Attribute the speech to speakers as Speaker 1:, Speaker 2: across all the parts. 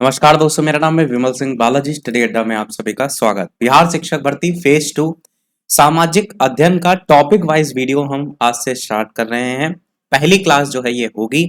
Speaker 1: नमस्कार दोस्तों, मेरा नाम है विमल सिंह बालाजी। स्टडी अड्डा में आप सभी का स्वागत। बिहार शिक्षक भर्ती फेज 2 सामाजिक अध्ययन का टॉपिक वाइज वीडियो हम आज से स्टार्ट कर रहे हैं। पहली क्लास जो है ये होगी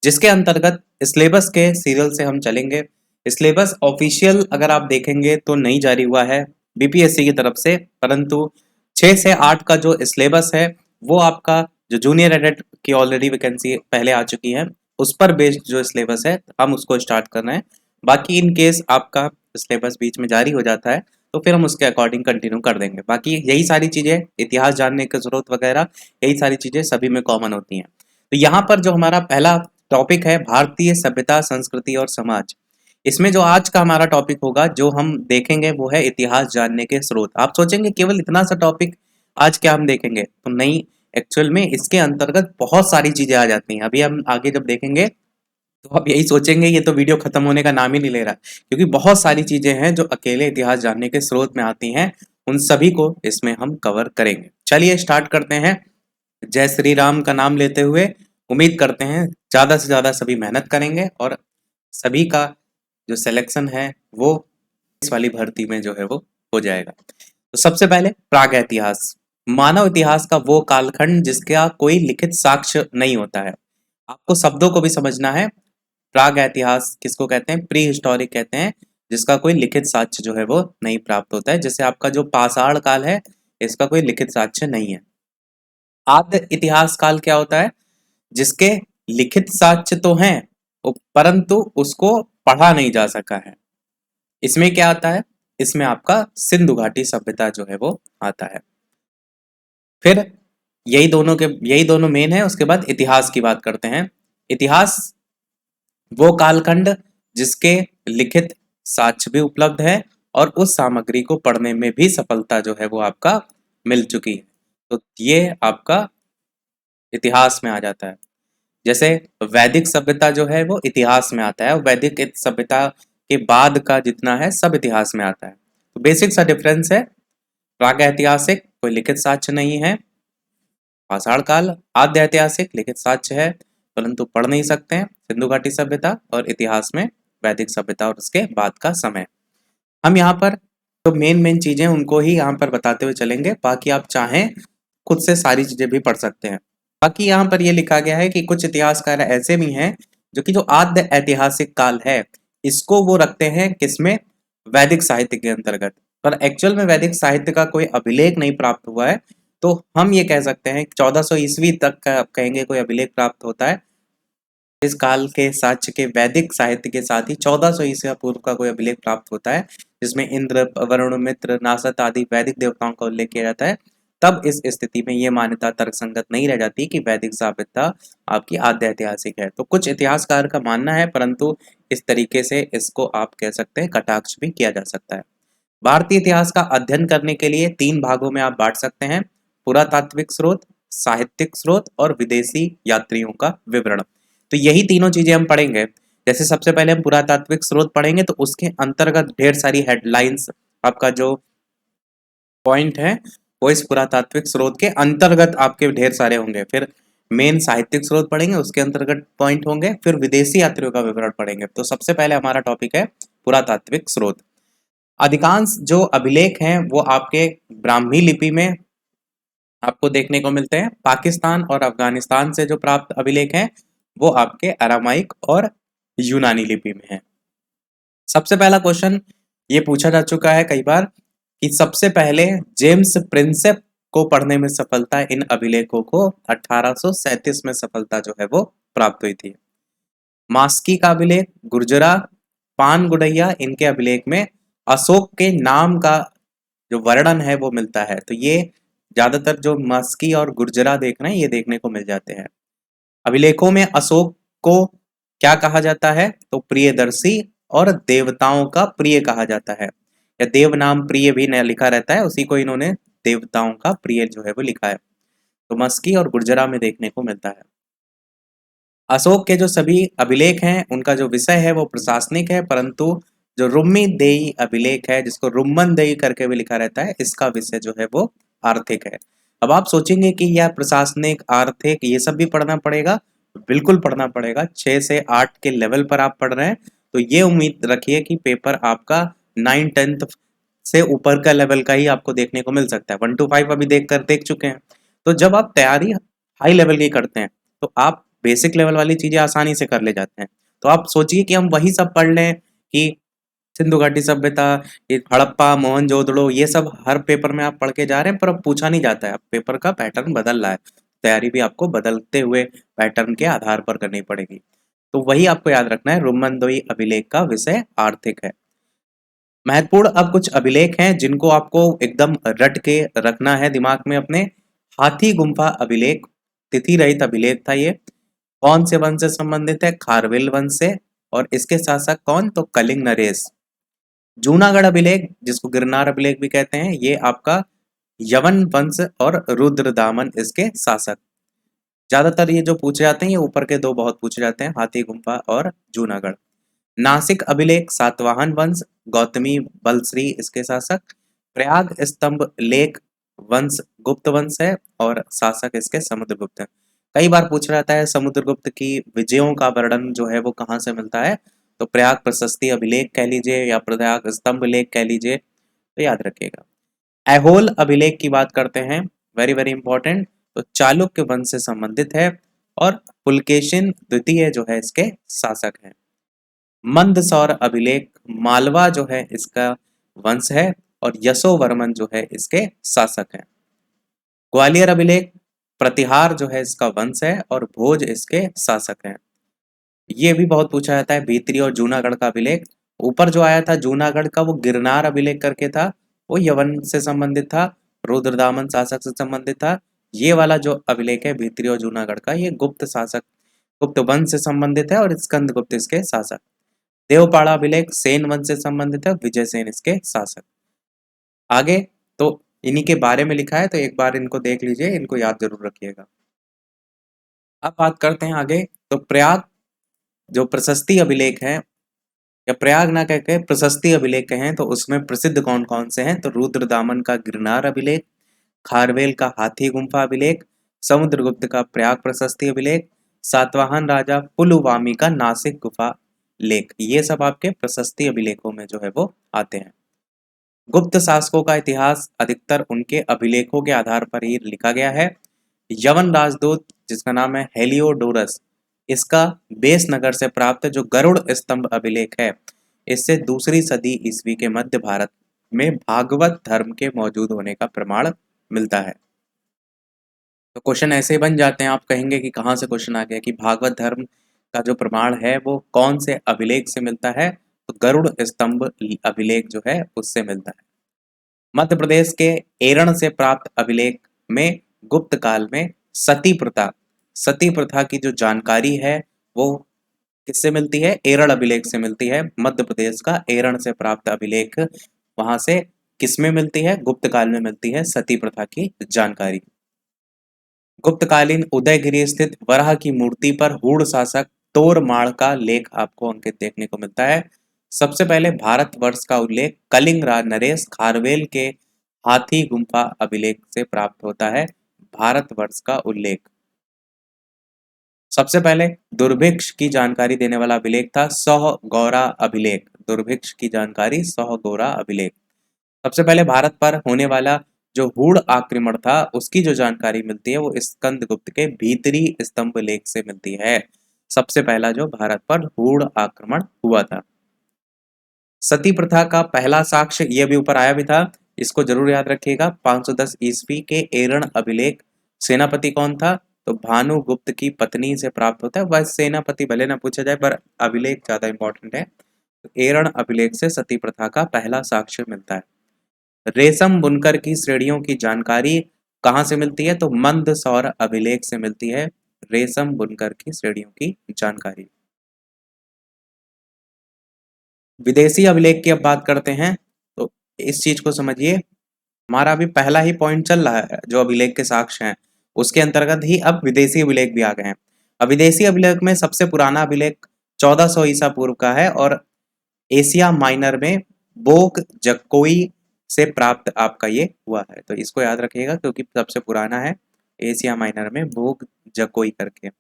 Speaker 1: जिसके अंतर्गत सिलेबस के सीरियल से हम चलेंगे। सिलेबस ऑफिशियल अगर आप देखेंगे तो नहीं जारी हुआ है बीपीएससी की तरफ से, परंतु 6 से 8 का जो सिलेबस है वो आपका जो जूनियर एडेट की ऑलरेडी वैकेंसी पहले आ चुकी है उस पर बेस्ड जो सिलेबस है हम उसको स्टार्ट कर रहे हैं। बाकी इन केस आपका सिलेबस बीच में जारी हो जाता है तो फिर हम उसके अकॉर्डिंग कंटिन्यू कर देंगे। बाकी यही सारी चीज़ें, इतिहास जानने की जरूरत वगैरह, यही सारी चीज़ें सभी में कॉमन होती हैं। तो यहाँ पर जो हमारा पहला टॉपिक है भारतीय सभ्यता, संस्कृति और समाज, इसमें जो आज का हमारा टॉपिक होगा जो हम देखेंगे वो है इतिहास जानने के स्रोत। आप सोचेंगे केवल इतना सा टॉपिक आज क्या हम देखेंगे, तो नहीं, एक्चुअल में इसके अंतर्गत बहुत सारी चीजें आ जाती हैं। अभी हम आगे जब देखेंगे तो आप यही सोचेंगे ये तो वीडियो खत्म होने का नाम ही नहीं ले रहा, क्योंकि बहुत सारी चीजें हैं जो अकेले इतिहास जानने के स्रोत में आती हैं। उन सभी को इसमें हम कवर करेंगे। चलिए स्टार्ट करते हैं। जय श्री राम का नाम लेते हुए उम्मीद करते हैं ज्यादा से ज्यादा सभी मेहनत करेंगे और सभी का जो सिलेक्शन है वो इस वाली भर्ती में जो है वो हो जाएगा। तो सबसे पहले प्राग इतिहास, मानव इतिहास का वो कालखंड जिसका कोई लिखित साक्ष्य नहीं होता है। आपको शब्दों को भी समझना है। प्राग इतिहास किसको कहते हैं? प्री हिस्टोरिक कहते हैं, जिसका कोई लिखित साक्ष्य जो है वो नहीं प्राप्त होता है। जैसे आपका जो पाषाण काल है इसका कोई लिखित साक्ष्य नहीं है। आद्य इतिहास काल क्या होता है? जिसके लिखित साक्ष्य तो हैं परंतु उसको पढ़ा नहीं जा सका है। इसमें क्या आता है? इसमें आपका सिंधु घाटी सभ्यता जो है वो आता है। फिर यही दोनों मेन है। उसके बाद इतिहास की बात करते हैं। इतिहास वो कालखंड जिसके लिखित साक्ष्य भी उपलब्ध है और उस सामग्री को पढ़ने में भी सफलता जो है वो आपका मिल चुकी है, तो ये आपका इतिहास में आ जाता है। जैसे वैदिक सभ्यता जो है वो इतिहास में आता है और वैदिक सभ्यता के बाद का जितना है सब इतिहास में आता है। तो बेसिक सा डिफरेंस है। प्रागैतिहासिक कोई लिखित साक्ष्य नहीं है, पाषाण काल आद्य ऐतिहासिक लिखित साक्ष्य है परंतु पढ़ नहीं सकते हैं, सिंधु घाटी सभ्यता, और इतिहास में वैदिक सभ्यता और उसके बाद का समय। हम यहाँ पर तो मेन चीजें उनको ही यहाँ पर बताते हुए चलेंगे। बाकी आप चाहें खुद से सारी चीजें भी पढ़ सकते हैं। बाकी यहाँ पर ये लिखा गया है कि कुछ इतिहासकार ऐसे भी हैं जो कि जो आद्य ऐतिहासिक काल है इसको वो रखते हैं किसमें? वैदिक साहित्य के अंतर्गत। पर एक्चुअल में वैदिक साहित्य का कोई अभिलेख नहीं प्राप्त हुआ है, तो हम ये कह सकते हैं 1400 ईस्वी तक का आप कहेंगे कोई अभिलेख प्राप्त होता है। इस काल के साक्ष्य के वैदिक साहित्य के साथ ही 1400 ईसा पूर्व का कोई अभिलेख प्राप्त होता है जिसमें इंद्र, वरुण, मित्र, नासत आदि वैदिक देवताओं का उल्लेख किया जाता है। तब इस स्थिति में ये मान्यता तर्कसंगत नहीं रह जाती कि वैदिक सभ्यता आपकी आद्य ऐतिहासिक है। तो कुछ इतिहासकार का मानना है, परंतु इस तरीके से इसको आप कह सकते हैं कटाक्ष भी किया जा सकता है। भारतीय इतिहास का अध्ययन करने के लिए 3 भागों में आप बांट सकते हैं: पुरातात्विक स्रोत, साहित्यिक स्रोत और विदेशी यात्रियों का विवरण। तो यही तीनों चीजें हम पढ़ेंगे। जैसे सबसे पहले हम पुरातात्विक स्रोत पढ़ेंगे तो उसके अंतर्गत ढेर सारी हेडलाइंस, आपका जो पॉइंट है वो इस पुरातात्विक स्रोत के अंतर्गत आपके ढेर सारे होंगे। फिर मेन साहित्यिक स्रोत पढ़ेंगे, उसके अंतर्गत पॉइंट होंगे। फिर विदेशी यात्रियों का विवरण पढ़ेंगे। तो सबसे पहले हमारा टॉपिक है पुरातात्विक स्रोत। अधिकांश जो अभिलेख हैं वो आपके ब्राह्मी लिपि में आपको देखने को मिलते हैं। पाकिस्तान और अफगानिस्तान से जो प्राप्त अभिलेख हैं वो आपके अरामाइक और यूनानी लिपि में है। सबसे पहला क्वेश्चन ये पूछा जा चुका है कई बार कि सबसे पहले जेम्स प्रिंसेप को पढ़ने में सफलता इन अभिलेखों को 1837 में सफलता जो है वो प्राप्त हुई थी। मास्की का अभिलेख, गुर्जरा, पान गुडैया, इनके अभिलेख में अशोक के नाम का जो वर्णन है वो मिलता है। तो ये ज्यादातर जो मस्की और गुर्जरा देख रहे हैं ये देखने को मिल जाते हैं। अभिलेखों में अशोक को क्या कहा जाता है? तो प्रियदर्शी और देवताओं का प्रिय कहा जाता है, या देव नाम प्रिय भी न लिखा रहता है, उसी को इन्होंने देवताओं का प्रिय जो है वो लिखा है। तो मस्की और गुर्जरा में देखने को मिलता है। अशोक के जो सभी अभिलेख हैं उनका जो विषय है वो प्रशासनिक है, परंतु जो रुम्मी देई अभिलेख है जिसको रुम्मन देई करके भी लिखा रहता है, इसका विषय जो है वो आर्थिक है। अब आप सोचेंगे कि यह प्रशासनिक, आर्थिक, ये सब भी पढ़ना पड़ेगा। बिल्कुल पढ़ना पड़ेगा। 6 से 8 के लेवल पर आप पढ़ रहे हैं तो ये उम्मीद रखिए कि पेपर आपका 9-10 से ऊपर का लेवल का ही आपको देखने को मिल सकता है। 1 to 5 अभी देख चुके हैं। तो जब आप तैयारी हाई लेवल की करते हैं तो आप बेसिक लेवल वाली चीजें आसानी से कर ले जाते हैं। तो आप सोचिए कि हम वही सब पढ़ लें कि सिंधु घाटी सभ्यता, ये हड़प्पा, मोहनजोदड़ो, ये सब हर पेपर में आप पढ़ के जा रहे हैं, पर अब पूछा नहीं जाता है। अब पेपर का पैटर्न बदल रहा है, तैयारी भी आपको बदलते हुए पैटर्न के आधार पर करनी पड़ेगी। तो वही आपको याद रखना है, रुमनदोई अभिलेख का विषय आर्थिक है। महत्वपूर्ण अब कुछ अभिलेख हैं जिनको आपको एकदम रट के रखना है दिमाग में अपने। हाथी गुम्फा अभिलेख, तिथि रहित अभिलेख था ये। कौन से वंश से संबंधित है? खारवेल वंश से। और इसके शासक कौन? तो कलिंग नरेश। जूनागढ़ अभिलेख, जिसको गिरनार अभिलेख भी कहते हैं, ये आपका यवन वंश और रुद्रदामन इसके शासक। ज्यादातर ये जो पूछे जाते हैं, ये ऊपर के दो बहुत पूछे जाते हैं, हाथी गुम्फा और जूनागढ़। नासिक अभिलेख, सातवाहन वंश, गौतमी बलश्री इसके शासक। प्रयाग स्तंभ लेख वंश गुप्त वंश है और शासक इसके समुद्रगुप्त है। कई बार पूछा जाता है समुद्रगुप्त की विजयों का वर्णन जो है वो कहाँ से मिलता है? तो प्रयाग प्रशस्ति अभिलेख कह लीजिए या प्रयाग स्तंभ लेख कह लीजिए, तो याद रखिएगा। ऐहोल अभिलेख की बात करते हैं, वेरी वेरी इंपॉर्टेंट। तो चालुक्य वंश से संबंधित है और पुलकेशिन द्वितीय जो है इसके शासक हैं। मंदसौर अभिलेख, मालवा जो है इसका वंश है और यशोवर्मन जो है इसके शासक हैं। ग्वालियर अभिलेख, प्रतिहार जो है इसका वंश है और भोज इसके शासक हैं। ये भी बहुत पूछा जाता है, भीतरी और जूनागढ़ का अभिलेख। ऊपर जो आया था जूनागढ़ का, वो गिरनार अभिलेख करके था, वो यवन से संबंधित था, रुद्रदामन शासक से संबंधित था। ये वाला जो अभिलेख है भीतरी और जूनागढ़ का, ये गुप्त शासक, गुप्त वंश से संबंधित है और स्कंदगुप्त इसके शासक। देवपाड़ा अभिलेख सेन वंश से संबंधित है, विजय सेन इसके शासक। आगे तो इन्हीं के बारे में लिखा है, तो एक बार इनको देख लीजिए, इनको याद जरूर रखिएगा। अब बात करते हैं आगे। तो प्रयाग जो प्रशस्ति अभिलेख है, या प्रयाग ना कहकर प्रशस्ति अभिलेख कहें, तो उसमें प्रसिद्ध कौन कौन से हैं? तो रुद्रदामन का गिरनार अभिलेख, खारवेल का हाथी गुम्फा अभिलेख, समुद्रगुप्त का प्रयाग प्रशस्ति अभिलेख, सातवाहन राजा पुलुवामी का नासिक गुफा लेख, ये सब आपके प्रशस्ति अभिलेखों में जो है वो आते हैं। गुप्त शासकों का इतिहास अधिकतर उनके अभिलेखों के आधार पर ही लिखा गया है। यवन राजदूत जिसका नाम है हेलियोडोरस, इसका बेस नगर से प्राप्त जो गरुड़ स्तंभ अभिलेख है, इससे 2री सदी ईस्वी के मध्य भारत में भागवत धर्म के मौजूद होने का प्रमाण मिलता है। तो क्वेश्चन ऐसे ही बन जाते हैं, आप कहेंगे कि कहाँ से क्वेश्चन आ गया कि भागवत धर्म का जो प्रमाण है वो कौन से अभिलेख से मिलता है? तो गरुड़ स्तंभ अभिलेख जो है उससे मिलता है। मध्य प्रदेश के एरण से प्राप्त अभिलेख में गुप्त काल में सती प्रथा की जो जानकारी है वो किससे मिलती है? एरण अभिलेख से मिलती है। मध्य प्रदेश का एरण से प्राप्त अभिलेख, वहां से किसमें मिलती है? गुप्त काल में मिलती है सती प्रथा की जानकारी। गुप्तकालीन उदयगिरी स्थित वराह की मूर्ति पर हूण शासक तोरमाड़ का लेख आपको अंकित देखने को मिलता है। सबसे पहले भारतवर्ष का उल्लेख कलिंग नरेश खारवेल के हाथी गुम्फा अभिलेख से प्राप्त होता है। भारतवर्ष का उल्लेख सबसे पहले दुर्भिक्ष की जानकारी देने वाला अभिलेख था सौगौरा अभिलेख। दुर्भिक्ष की जानकारी सौगौरा अभिलेख। सबसे पहले भारत पर होने वाला जो हूण आक्रमण था उसकी जो जानकारी मिलती है वो स्कंदगुप्त के भीतरी स्तंभ लेख से मिलती है। सबसे पहला जो भारत पर हूण आक्रमण हुआ था। सती प्रथा का पहला साक्ष्य, ये भी ऊपर आया भी था, इसको जरूर याद रखिएगा। 510 ईस्वी के एरण अभिलेख। सेनापति कौन था? तो भानुगुप्त की पत्नी से प्राप्त होता है। वह सेनापति भले ना पूछा जाए पर अभिलेख ज्यादा इंपॉर्टेंट है। तो एरण अभिलेख से सती प्रथा का पहला साक्ष्य मिलता है। रेशम बुनकर की श्रेणियों की जानकारी कहाँ से मिलती है? तो मंदसौर अभिलेख से मिलती है रेशम बुनकर की श्रेणियों की जानकारी। विदेशी अभिलेख की अब बात करते हैं, तो इस चीज को समझिए। हमारा अभी पहला ही पॉइंट चल रहा है जो अभिलेख के साक्ष्य हैं, उसके अंतर्गत ही अब विदेशी अभिलेख भी आ गए हैं। अब विदेशी अभिलेख में सबसे पुराना अभिलेख 1400 ईसा पूर्व का है और एशिया माइनर में बोक जकोई से प्राप्त आपका ये हुआ है। तो इसको याद रखिएगा क्योंकि सबसे पुराना है एशिया माइनर में बोक जकोई करके।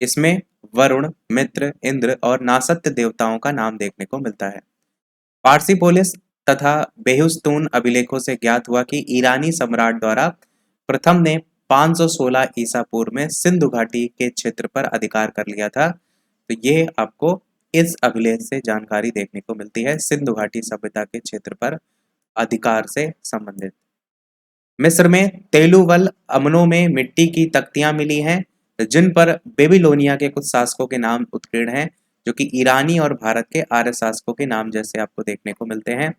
Speaker 1: इसमें वरुण, मित्र, इंद्र और नासत्य देवताओं का नाम देखने को मिलता है। पारसी पोलिस तथा बेहुस्तून अभिलेखों से ज्ञात हुआ कि ईरानी सम्राट द्वारा प्रथम ने 516 ईसा पूर्व में सिंधु घाटी के क्षेत्र पर अधिकार कर लिया था। तो ये आपको इस अभिलेख से जानकारी देखने को मिलती है, सिंधु घाटी सभ्यता के क्षेत्र पर अधिकार से संबंधित। मिस्र में तेलुवल अमनों में मिट्टी की तख्तियां मिली हैं, जिन पर बेबीलोनिया के कुछ शासकों के नाम उत्कीर्ण हैं, जो कि ईरानी और भारत के आर्य शासकों के नाम जैसे आपको देखने को मिलते हैं।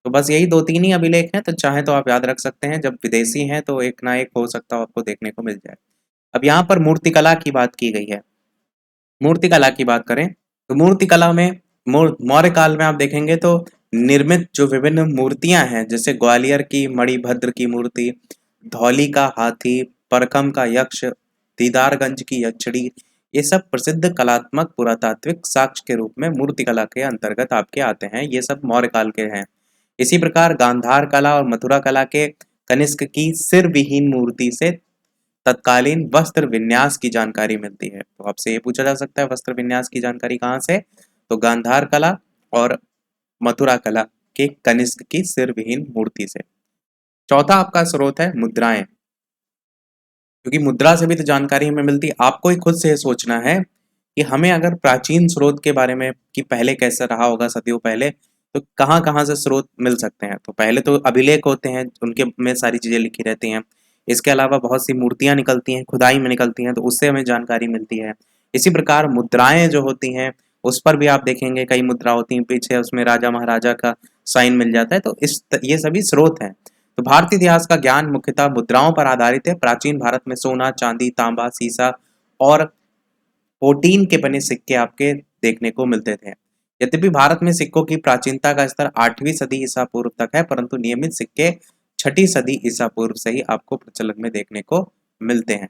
Speaker 1: तो बस यही 2-3 ही अभिलेख हैं, तो चाहे तो आप याद रख सकते हैं, जब विदेशी हैं तो एक ना एक हो सकता हो आपको देखने को मिल जाए। अब यहाँ पर मूर्तिकला की बात की गई है। मूर्तिकला की बात करें तो मूर्तिकला में मौर्य काल में आप देखेंगे तो निर्मित जो विभिन्न मूर्तियां हैं, जैसे ग्वालियर की मणिभद्र की मूर्ति, धौली का हाथी, परखम का यक्ष, दीदारगंज की यक्षिणी, ये सब प्रसिद्ध कलात्मक पुरातात्विक साक्ष्य के रूप में मूर्तिकला के अंतर्गत आपके आते हैं। ये सब मौर्य काल के हैं। इसी प्रकार गांधार कला और मथुरा कला के कनिष्क की सिर विहीन मूर्ति से तत्कालीन वस्त्र विन्यास की जानकारी मिलती है। तो आपसे ये पूछा जा सकता है वस्त्र विन्यास की जानकारी कहाँ से, तो गांधार कला और मथुरा कला के कनिष्क की सिर विहीन मूर्ति से। चौथा आपका स्रोत है मुद्राएं, क्योंकि मुद्रा से भी तो जानकारी हमें मिलती है। आपको ही खुद से सोचना है कि हमें अगर प्राचीन स्रोत के बारे में कि पहले कैसा रहा होगा सदियों पहले, तो कहाँ कहाँ से स्रोत मिल सकते हैं। तो पहले तो अभिलेख होते हैं, उनके में सारी चीजें लिखी रहती हैं। इसके अलावा बहुत सी मूर्तियां निकलती हैं, खुदाई में निकलती हैं, तो उससे हमें जानकारी मिलती है। इसी प्रकार मुद्राएं जो होती हैं उस पर भी आप देखेंगे कई मुद्रा होती हैं, पीछे उसमें राजा महाराजा का साइन मिल जाता है। तो ये सभी स्रोत हैं। तो भारतीय इतिहास का ज्ञान मुख्यतः मुद्राओं पर आधारित है। प्राचीन भारत में सोना, चांदी, तांबा, सीसा और पोटीन के बने सिक्के आपके देखने को मिलते थे। यद्यपि भारत में सिक्कों की प्राचीनता का स्तर 8वीं सदी ईसा पूर्व तक है, परंतु नियमित सिक्के 6ठी सदी ईसा पूर्व से ही आपको प्रचलन में देखने को मिलते हैं।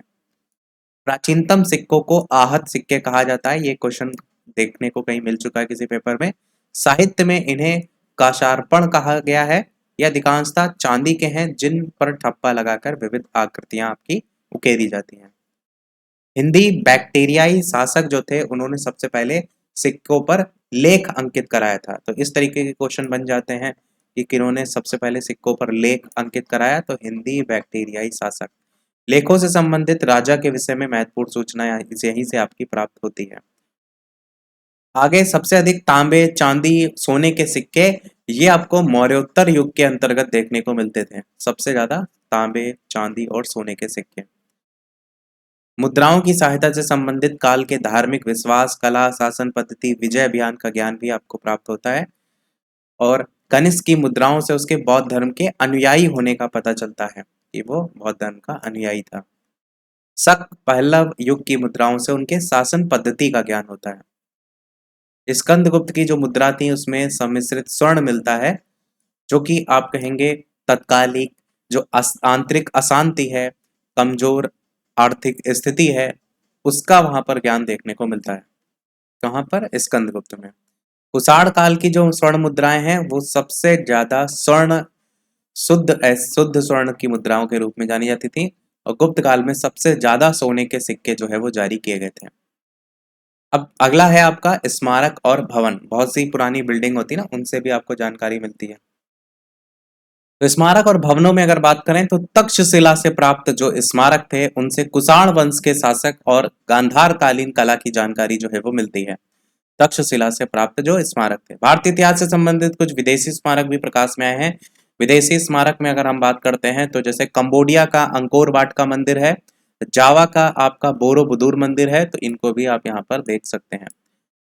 Speaker 1: प्राचीनतम सिक्कों को आहत सिक्के कहा जाता है। ये क्वेश्चन देखने को कहीं मिल चुका है किसी पेपर में। साहित्य में इन्हें काशार्पण कहा गया है। ये अधिकांशतः चांदी के हैं, जिन पर ठप्पा लगाकर विविध आकृतियां आपकी उकेरी जाती हैं। हिंदी बैक्टीरियाई शासक जो थे, उन्होंने सबसे पहले सिक्कों पर लेख अंकित कराया था। तो इस तरीके के क्वेश्चन बन जाते हैं कि किन्होंने सबसे पहले सिक्कों पर लेख अंकित कराया, तो हिंदी बैक्टीरियाई शासक। लेखों से संबंधित राजा के विषय में महत्वपूर्ण सूचना यहीं से आपकी प्राप्त होती है। आगे सबसे अधिक तांबे, चांदी, सोने के सिक्के ये आपको मौर्योत्तर युग के अंतर्गत देखने को मिलते थे। सबसे ज्यादा तांबे, चांदी और सोने के सिक्के। मुद्राओं की सहायता से संबंधित काल के धार्मिक विश्वास, कला, शासन पद्धति, विजय अभियान का ज्ञान भी आपको प्राप्त होता है। और कनिष्क की मुद्राओं से उसके बौद्ध धर्म के अनुयायी होने का पता चलता है कि वो बौद्ध धर्म का अनुयायी था। शक पहलव युग की मुद्राओं से उनके शासन पद्धति का ज्ञान होता है। स्कंदगुप्त की जो मुद्रा थी उसमें सम्मिश्रित स्वर्ण मिलता है, जो कि आप कहेंगे तत्कालिक जो आंतरिक अशांति है, कमजोर आर्थिक स्थिति है, उसका वहां पर ज्ञान देखने को मिलता है। कहाँ पर? स्कंदगुप्त में। कुषाण काल की जो स्वर्ण मुद्राएं हैं वो सबसे ज्यादा शुद्ध स्वर्ण की मुद्राओं के रूप में जानी जाती थी, और गुप्त काल में सबसे ज्यादा सोने के सिक्के जो है वो जारी किए गए थे। अब अगला है आपका स्मारक और भवन। बहुत सी पुरानी बिल्डिंग होती है ना, उनसे भी आपको जानकारी मिलती है। तो स्मारक और भवनों में अगर बात करें तो तक्षशिला से प्राप्त जो स्मारक थे उनसे कुषाण वंश के शासक और गांधार कालीन कला की जानकारी जो है वो मिलती है। तक्षशिला से प्राप्त जो स्मारक थे। भारतीय इतिहास से संबंधित कुछ विदेशी स्मारक भी प्रकाश में आए हैं। विदेशी स्मारक में अगर हम बात करते हैं तो जैसे कंबोडिया का अंकोर वाट का मंदिर है, जावा का आपका बोरोबुदुर मंदिर है, तो इनको भी आप यहाँ पर देख सकते हैं।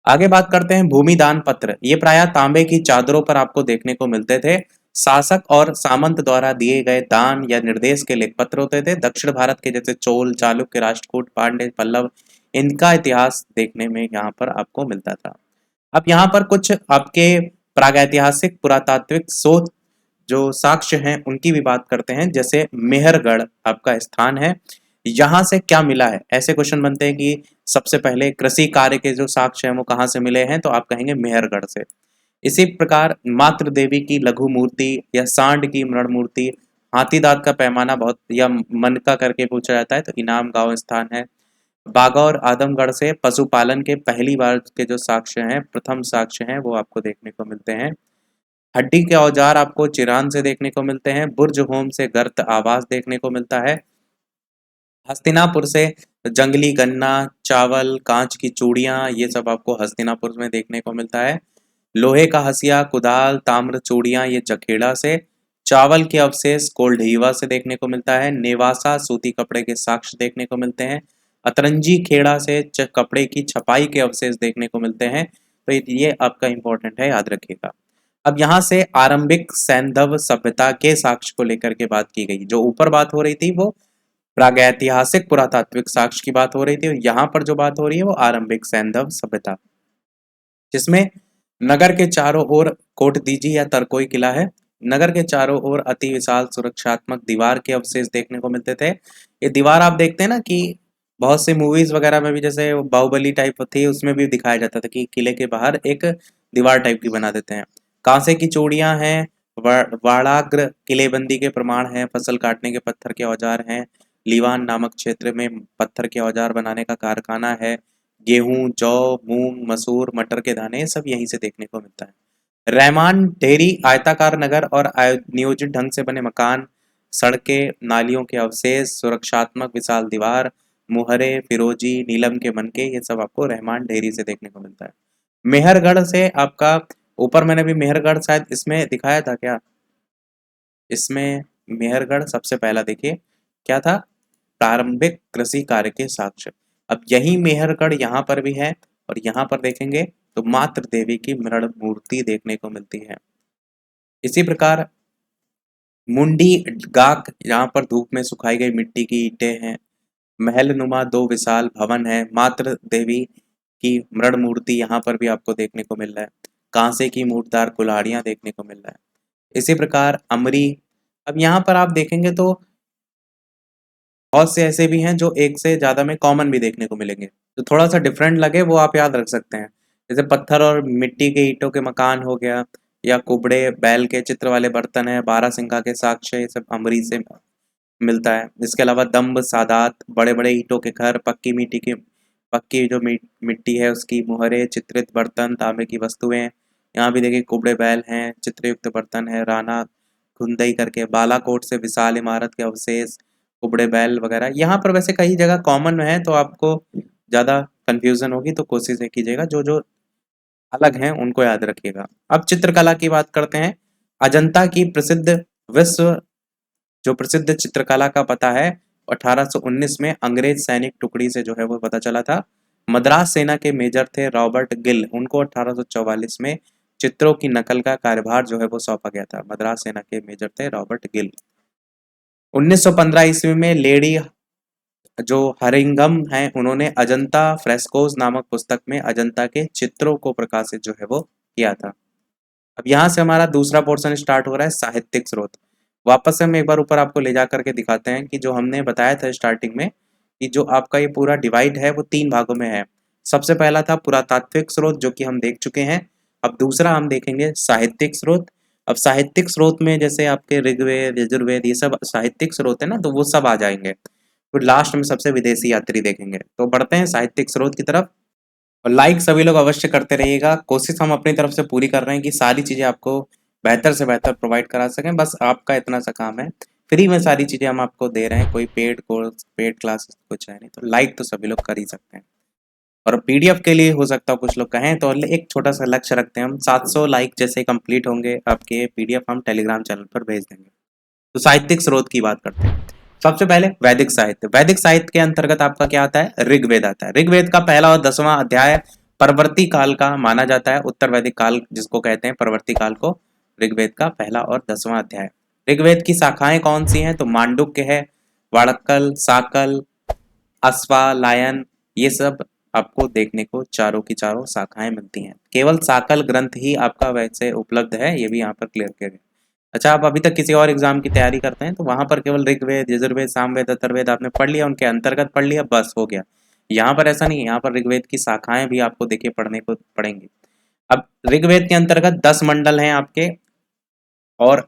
Speaker 1: आगे बात करते हैं भूमिदान पत्र। ये प्रायः तांबे की चादरों पर आपको देखने को मिलते थे। शासक और सामंत द्वारा दिए गए दान या निर्देश के लेख पत्र होते थे। दक्षिण भारत के जैसे चोल, चालुक्य, राष्ट्रकूट, पांड्य, पल्लव, इनका इतिहास देखने में यहाँ पर आपको मिलता था। अब यहाँ पर कुछ आपके प्रागैतिहासिक पुरातात्विक शोध जो साक्ष्य हैं उनकी भी बात करते हैं। जैसे मेहरगढ़ आपका स्थान है, यहाँ से क्या मिला है। ऐसे क्वेश्चन बनते हैं कि सबसे पहले कृषि कार्य के जो साक्ष्य हैं वो कहाँ से मिले हैं, तो आप कहेंगे मेहरगढ़ से। इसी प्रकार मातृ देवी की लघु मूर्ति या सांड की मृण मूर्ति, हाथी दांत का पैमाना बहुत या मनका करके पूछा जाता है, तो इनाम गांव स्थान है। बाघा और आदमगढ़ से पशुपालन के पहली बार के जो साक्ष्य हैं, प्रथम साक्ष्य हैं, वो आपको देखने को मिलते हैं। हड्डी के औजार आपको चिरान से देखने को मिलते हैं। बुर्ज होम से गर्त आवास देखने को मिलता है। हस्तिनापुर से जंगली गन्ना, चावल, कांच की चूड़ियां, ये सब आपको हस्तिनापुर में देखने को मिलता है। लोहे का हसिया, कुदाल, ताम्र चूड़ियां, ये जखेड़ा से। चावल के अवशेष कोल्डीवा से देखने को मिलता है। नेवासा सूती कपड़े के साक्ष्य देखने को मिलते हैं। अतरंजी खेड़ा से कपड़े की छपाई के अवशेष देखने को मिलते हैं। तो ये आपका इंपॉर्टेंट है, याद रखिएगा। अब यहाँ से आरंभिक सैंधव सभ्यता के साक्ष्य को लेकर के बात की गई। जो ऊपर बात हो रही थी वो प्रागैतिहासिक पुरातात्विक साक्ष्य की बात हो रही थी, और यहाँ पर जो बात हो रही है वो आरंभिक सैंधव सभ्यता, जिसमें नगर के चारों ओर कोटदीजी या तरकोई किला है। नगर के चारों ओर अति विशाल सुरक्षात्मक दीवार के अवशेष देखने को मिलते थे। ये दीवार आप देखते हैं ना कि बहुत सी मूवीज वगैरह में भी, जैसे बाहुबली टाइप थी, उसमें भी दिखाया जाता था कि किले के बाहर एक दीवार टाइप की बना देते हैं। कांसे की चूड़ियां हैं। वाड़ाग्र किलेबंदी के प्रमाण हैं। फसल काटने के पत्थर के औजार हैं। लीवान नामक क्षेत्र में पत्थर के औजार बनाने का कारखाना है। गेहूं, जौ, मूंग, मसूर, मटर के दाने, सब यहीं से देखने को मिलता है। रहमान डेयरी आयताकार नगर और नियोजित ढंग से बने मकान, सड़कें, नालियों के अवशेष, सुरक्षात्मक विशाल दीवार, मुहरे, फिरोजी, नीलम के मनके, ये सब आपको रहमान डेयरी से देखने को मिलता है। मेहरगढ़ से आपका, ऊपर मैंने भी मेहरगढ़ शायद इसमें दिखाया था क्या, इसमें मेहरगढ़ सबसे पहला देखिए क्या था, प्रारंभिक कृषि कार्य के साक्ष्य। अब यही मेहरगढ़ यहाँ पर भी है, और यहाँ पर देखेंगे तो मातृ देवी की मृण मूर्ति देखने को मिलती है। इसी प्रकार मुंडी गाक, यहाँ पर धूप में सुखाई गई मिट्टी की ईंटें हैं। महल नुमा दो विशाल भवन है। मातृ देवी की मृण मूर्ति यहाँ पर भी आपको देखने को मिल रहा है। कांसे की मूर्तदार कुल्हाड़ियां देखने को मिल रहा है। इसी प्रकार अमरी, अब यहाँ पर आप देखेंगे तो बहुत से ऐसे भी हैं जो एक से ज्यादा में कॉमन भी देखने को मिलेंगे, तो थोड़ा सा डिफरेंट लगे वो आप याद रख सकते हैं। जैसे पत्थर और मिट्टी के ईंटों के मकान हो गया, या कुबड़े बैल के चित्र वाले बर्तन है, बारहसिंगा के साक्ष्य, ये सब अमरी से मिलता है। इसके अलावा दम्ब सादात, बड़े बड़े ईंटों के घर, पक्की जो मिट्टी है उसकी मुहरे, चित्रित बर्तन, तांबे की वस्तुएं, यहाँ भी देखिए कुबड़े बैल हैं, चित्रयुक्त बर्तन है। राना खुंदई करके बालाकोट से विशाल इमारत के अवशेष, कुबड़े बैल वगैरह, यहाँ पर वैसे कई जगह कॉमन है, तो आपको ज़्यादा कंफ्यूजन होगी, तो कोशिश ये कीजिएगा जो जो अलग हैं उनको याद रखिएगा। अब चित्रकला की बात करते हैं। अजंता की प्रसिद्ध विश्व जो प्रसिद्ध चित्रकला का पता है 1819 में अंग्रेज सैनिक टुकड़ी से जो है वो पता चला था। मद्रास सेना के मेजर थे रॉबर्ट गिल, उनको 1844 में चित्रों की नकल का कार्यभार जो है वो सौंपा गया था। मद्रास सेना के मेजर थे रॉबर्ट गिल। 1915 ईस्वी में लेडी जो हरिंगम हैं, उन्होंने अजंता फ्रेस्कोज नामक पुस्तक में अजंता के चित्रों को प्रकाशित जो है वो किया था। अब यहाँ से हमारा दूसरा पोर्शन स्टार्ट हो रहा है, साहित्यिक स्रोत। वापस से हम एक बार ऊपर आपको ले जा करके दिखाते हैं कि जो हमने बताया था स्टार्टिंग में कि जो आपका ये पूरा डिवाइड है वो 3 भागों में है। सबसे पहला था पुरातात्विक स्रोत, जो कि हम देख चुके हैं। अब दूसरा हम देखेंगे साहित्यिक स्रोत। अब साहित्यिक स्रोत में जैसे आपके ऋग्वेद, यजुर्वेद, ये सब साहित्यिक स्रोत है ना, तो वो सब आ जाएंगे। फिर लास्ट में सबसे विदेशी यात्री देखेंगे। तो बढ़ते हैं साहित्यिक स्रोत की तरफ। और लाइक सभी लोग अवश्य करते रहिएगा। कोशिश हम अपनी तरफ से पूरी कर रहे हैं कि सारी चीज़ें आपको बेहतर से बेहतर प्रोवाइड करा सकें, बस आपका इतना सा काम है। फ्री में सारी चीज़ें हम आपको दे रहे हैं, कोई पेड कोर्स, पेड क्लासेस कुछ है नहीं। तो लाइक तो सभी लोग कर ही सकते हैं। और पीडीएफ के लिए हो सकता है कुछ लोग कहें तो एक छोटा सा लक्ष्य रखते हैं हम, 700 लाइक जैसे कंप्लीट होंगे आपके पीडीएफ हम टेलीग्राम चैनल पर भेज देंगे। तो साहित्यिक स्रोत की बात करते हैं। सबसे पहले वैदिक साहित्य। वैदिक साहित्य के अंतर्गत आपका क्या आता है, ऋग्वेद आता है। ऋग्वेद का पहला और 10वां अध्याय परवर्ती काल का माना जाता है। उत्तर वैदिक काल जिसको कहते हैं, परवर्ती काल को ऋग्वेद का पहला और 10वां अध्याय। ऋग्वेद की शाखाएं कौन सी हैं, तो मांडुक्य है, वाड़कल, साकल, अश्वालायन, ये सब आपको देखने को चारों की चारों शाखाएं मिलती हैं। केवल साकल ग्रंथ ही आपका वैसे उपलब्ध है, ये भी यहाँ पर क्लियर किया गया। अच्छा, आप अभी तक किसी और एग्जाम की तैयारी करते हैं तो वहां पर केवल ऋग्वेद, यजुर्वेद, सामवेद, अथर्ववेद आपने पढ़ लिया, उनके अंतर्गत पढ़ लिया, बस हो गया। यहाँ पर ऐसा नहीं है, यहाँ पर ऋग्वेद की शाखाएं भी आपको देखिए पढ़ने को पड़ेंगी। अब ऋग्वेद के अंतर्गत 10 मंडल हैं आपके, और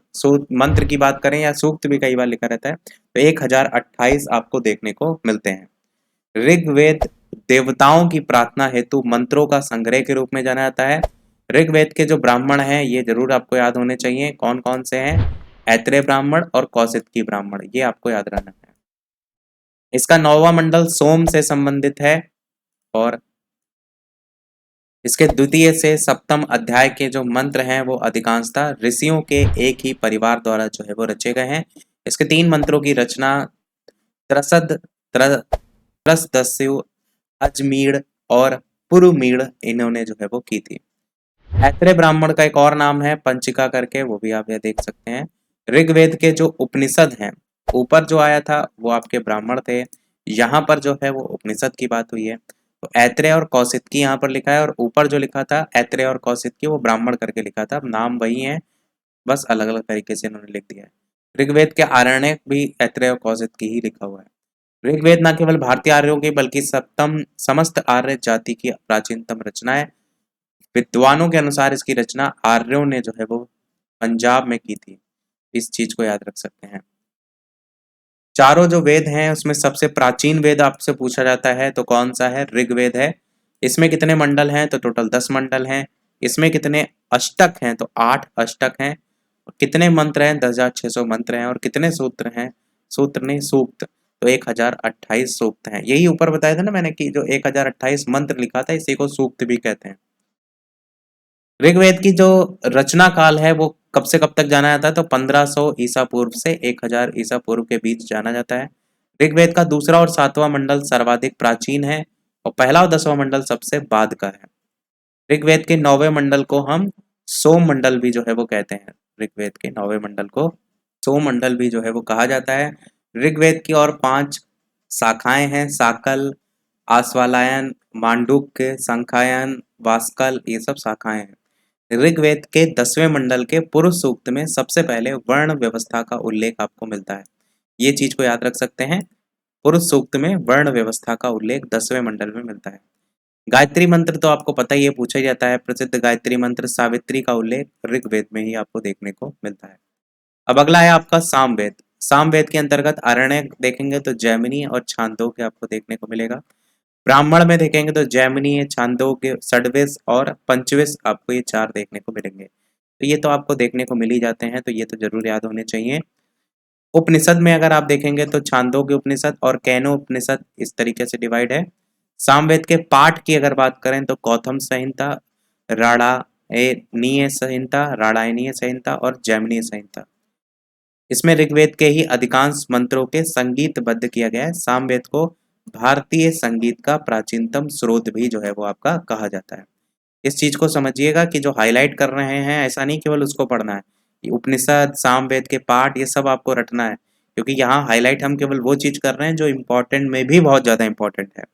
Speaker 1: मंत्र की बात करें या सूक्त भी कई बार लिखा रहता है, तो 1028 आपको देखने को मिलते हैं। ऋग्वेद देवताओं की प्रार्थना हेतु मंत्रों का संग्रह के रूप में जाना जाता है। ऋग्वेद के जो ब्राह्मण हैं ये जरूर आपको याद होने चाहिए, कौन कौन से हैं? ऐत्रेय ब्राह्मण और कौशिकी ब्राह्मण, ये आपको याद रहना है। इसका 9वां मंडल सोम से संबंधित है और इसके द्वितीय से सप्तम अध्याय के जो मंत्र हैं वो अधिकांशतः ऋषियों के एक ही परिवार द्वारा जो है वो रचे गए हैं। इसके 3 मंत्रों की रचना त्रसद त्रसदस्यु, अजमीढ़ और पुरुमीढ़ इन्होंने जो है वो की थी। ऐत्रेय ब्राह्मण का एक और नाम है पंचिका करके, वो भी आप यह देख सकते हैं। ऋग्वेद के जो उपनिषद हैं, ऊपर जो आया था वो आपके ब्राह्मण थे, यहाँ पर जो है वो उपनिषद की बात हुई है। तो ऐत्रेय और कौशिकी यहाँ पर लिखा है और ऊपर जो लिखा था ऐत्रेय और कौशिकी वो ब्राह्मण करके लिखा था, नाम वही है, बस अलग अलग तरीके से इन्होंने लिख दिया है। ऋग्वेद के आरण्यक भी ऐत्रेय और कौशिकी ही लिखा हुआ है। ऋग्वेद न केवल भारतीय आर्यों की बल्कि सप्तम समस्त आर्य जाति की प्राचीनतम रचना है। विद्वानों के अनुसार इसकी रचना आर्यों ने जो है वो पंजाब में की थी, इस चीज को याद रख सकते हैं। चारों जो वेद हैं उसमें सबसे प्राचीन वेद आपसे पूछा जाता है तो कौन सा है? ऋग्वेद है। इसमें कितने मंडल हैं? तो टोटल 10 मंडल हैं। इसमें कितने अष्टक हैं? तो 8 अष्टक हैं। कितने मंत्र हैं? 10,600 मंत्र हैं। और कितने सूत्र हैं? सूत्र नहीं, सूक्त, तो 1028 सूक्त हैं। यही ऊपर बताया था ना मैंने कि जो 1028 मंत्र लिखा था इसी को सूक्त भी कहते हैं। ऋग्वेद की जो रचना काल है वो कब से कब तक जाना जाता है? तो 1500 ईसा पूर्व से 1000 ईसा पूर्व के बीच जाना जाता है। ऋग्वेद का दूसरा और 7वां मंडल सर्वाधिक प्राचीन है और पहला और 10वां मंडल सबसे बाद का है। ऋग्वेद के 9वें मंडल को हम सोम मंडल भी जो है वो कहते हैं। ऋग्वेद के 9वें मंडल को सोम मंडल भी जो है वो कहा जाता है। ऋग्वेद की और 5 शाखाएं हैं, साकल, आश्वालायन, मांडुक्य, संखायन, वास्कल, ये सब शाखाएं हैं। ऋग्वेद के 10वें मंडल के पुरुष सूक्त में सबसे पहले वर्ण व्यवस्था का उल्लेख आपको मिलता है, ये चीज को याद रख सकते हैं। पुरुष सूक्त में वर्ण व्यवस्था का उल्लेख 10वें मंडल में मिलता है। गायत्री मंत्र तो आपको पता ही है, पूछा जाता है। प्रसिद्ध गायत्री मंत्र सावित्री का उल्लेख ऋग्वेद में ही आपको देखने को मिलता है। अब अगला है आपका सामवेद। सामवेद के अंतर्गत आरण्यक देखेंगे तो जैमिनी और छांदोग्य आपको देखने को मिलेगा। ब्राह्मण में देखेंगे तो जैमिनी, छांदोग्य, षड्वेश और पंचवेश आपको ये 4 देखने को मिलेंगे। तो ये तो आपको देखने को मिल ही जाते हैं, तो ये तो जरूर याद होने चाहिए। उपनिषद में अगर आप देखेंगे तो छांदोग्य उपनिषद और कैनो उपनिषद इस तरीके से डिवाइड है। सामवेद के पाठ की अगर बात करें तो कौथम संहिता, राणायनीय संहिता, राणायनीय संहिता और जैमिनीय संहिता। इसमें ऋग्वेद के ही अधिकांश मंत्रों के संगीतबद्ध किया गया है। सामवेद को भारतीय संगीत का प्राचीनतम स्रोत भी जो है वो आपका कहा जाता है। इस चीज को समझिएगा कि जो हाईलाइट कर रहे हैं ऐसा नहीं केवल उसको पढ़ना है, ये उपनिषद, सामवेद के पाठ ये सब आपको रटना है, क्योंकि यहाँ हाईलाइट हम केवल वो चीज कर रहे हैं जो इम्पोर्टेंट में भी बहुत ज्यादा इंपॉर्टेंट है।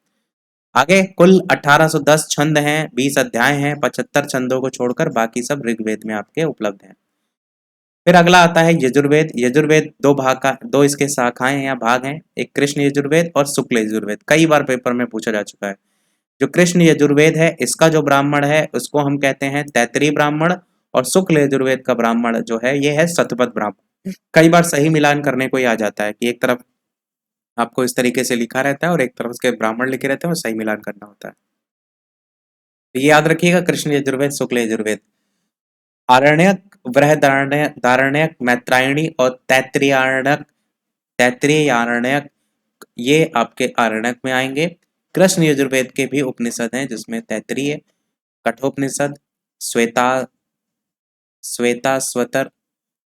Speaker 1: आगे कुल 1810 छंद हैं, 20 अध्याय हैं, 75 छंदों को छोड़कर बाकी सब ऋग्वेद में आपके उपलब्ध हैं। फिर अगला आता है यजुर्वेद। यजुर्वेद दो इसके शाखाएं या भाग हैं, एक कृष्ण यजुर्वेद और शुक्ल यजुर्वेद। कई बार पेपर में पूछा जा चुका है। जो कृष्ण यजुर्वेद है इसका जो ब्राह्मण है उसको हम कहते हैं तैतरीय ब्राह्मण, और शुक्ल यजुर्वेद का ब्राह्मण जो है ये है शतपथ ब्राह्मण। कई बार सही मिलान करने को ही आ जाता है कि एक तरफ आपको इस तरीके से लिखा रहता है और एक तरफ उसके ब्राह्मण लिखे रहते हैं और सही मिलान करना होता है। तो ये याद रखिएगा, कृष्ण यजुर्वेद, शुक्ल यजुर्वेद। आरण्यक, बृहदारण्यक, मैत्रायणी और तैत्तिरीयारण्यक ये आपके आरण्यक में आएंगे। कृष्ण यजुर्वेद के भी उपनिषद हैं जिसमें तैत्तिरीय, कठोपनिषद, श्वेता श्वेताश्वतर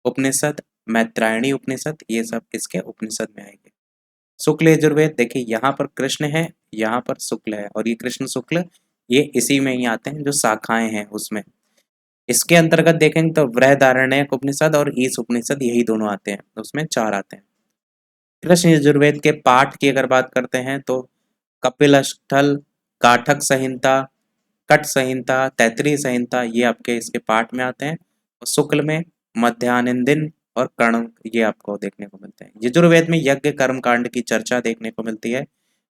Speaker 1: उपनिषद, मैत्रायणी उपनिषद, ये सब इसके उपनिषद में आएंगे। शुक्ल यजुर्वेद देखिए यहाँ पर कृष्ण है, यहाँ पर शुक्ल है, और ये कृष्ण शुक्ल ये इसी में ही आते हैं, जो शाखाएं हैं उसमें। इसके अंतर्गत देखेंगे तो बृहदारण्यक उपनिषद और ईश उपनिषद यही दोनों आते हैं, उसमें 4 आते हैं। कृष्ण यजुर्वेद के पाठ की अगर बात करते हैं तो कपिलस्थल, काठक संहिता, कट संहिता, तैत्तिरीय संहिता ये आपके इसके पाठ में आते हैं। और शुक्ल में मध्यान्ह और कर्ण ये आपको देखने को मिलते हैं। यजुर्वेद में यज्ञ कर्म कांड की चर्चा देखने को मिलती है।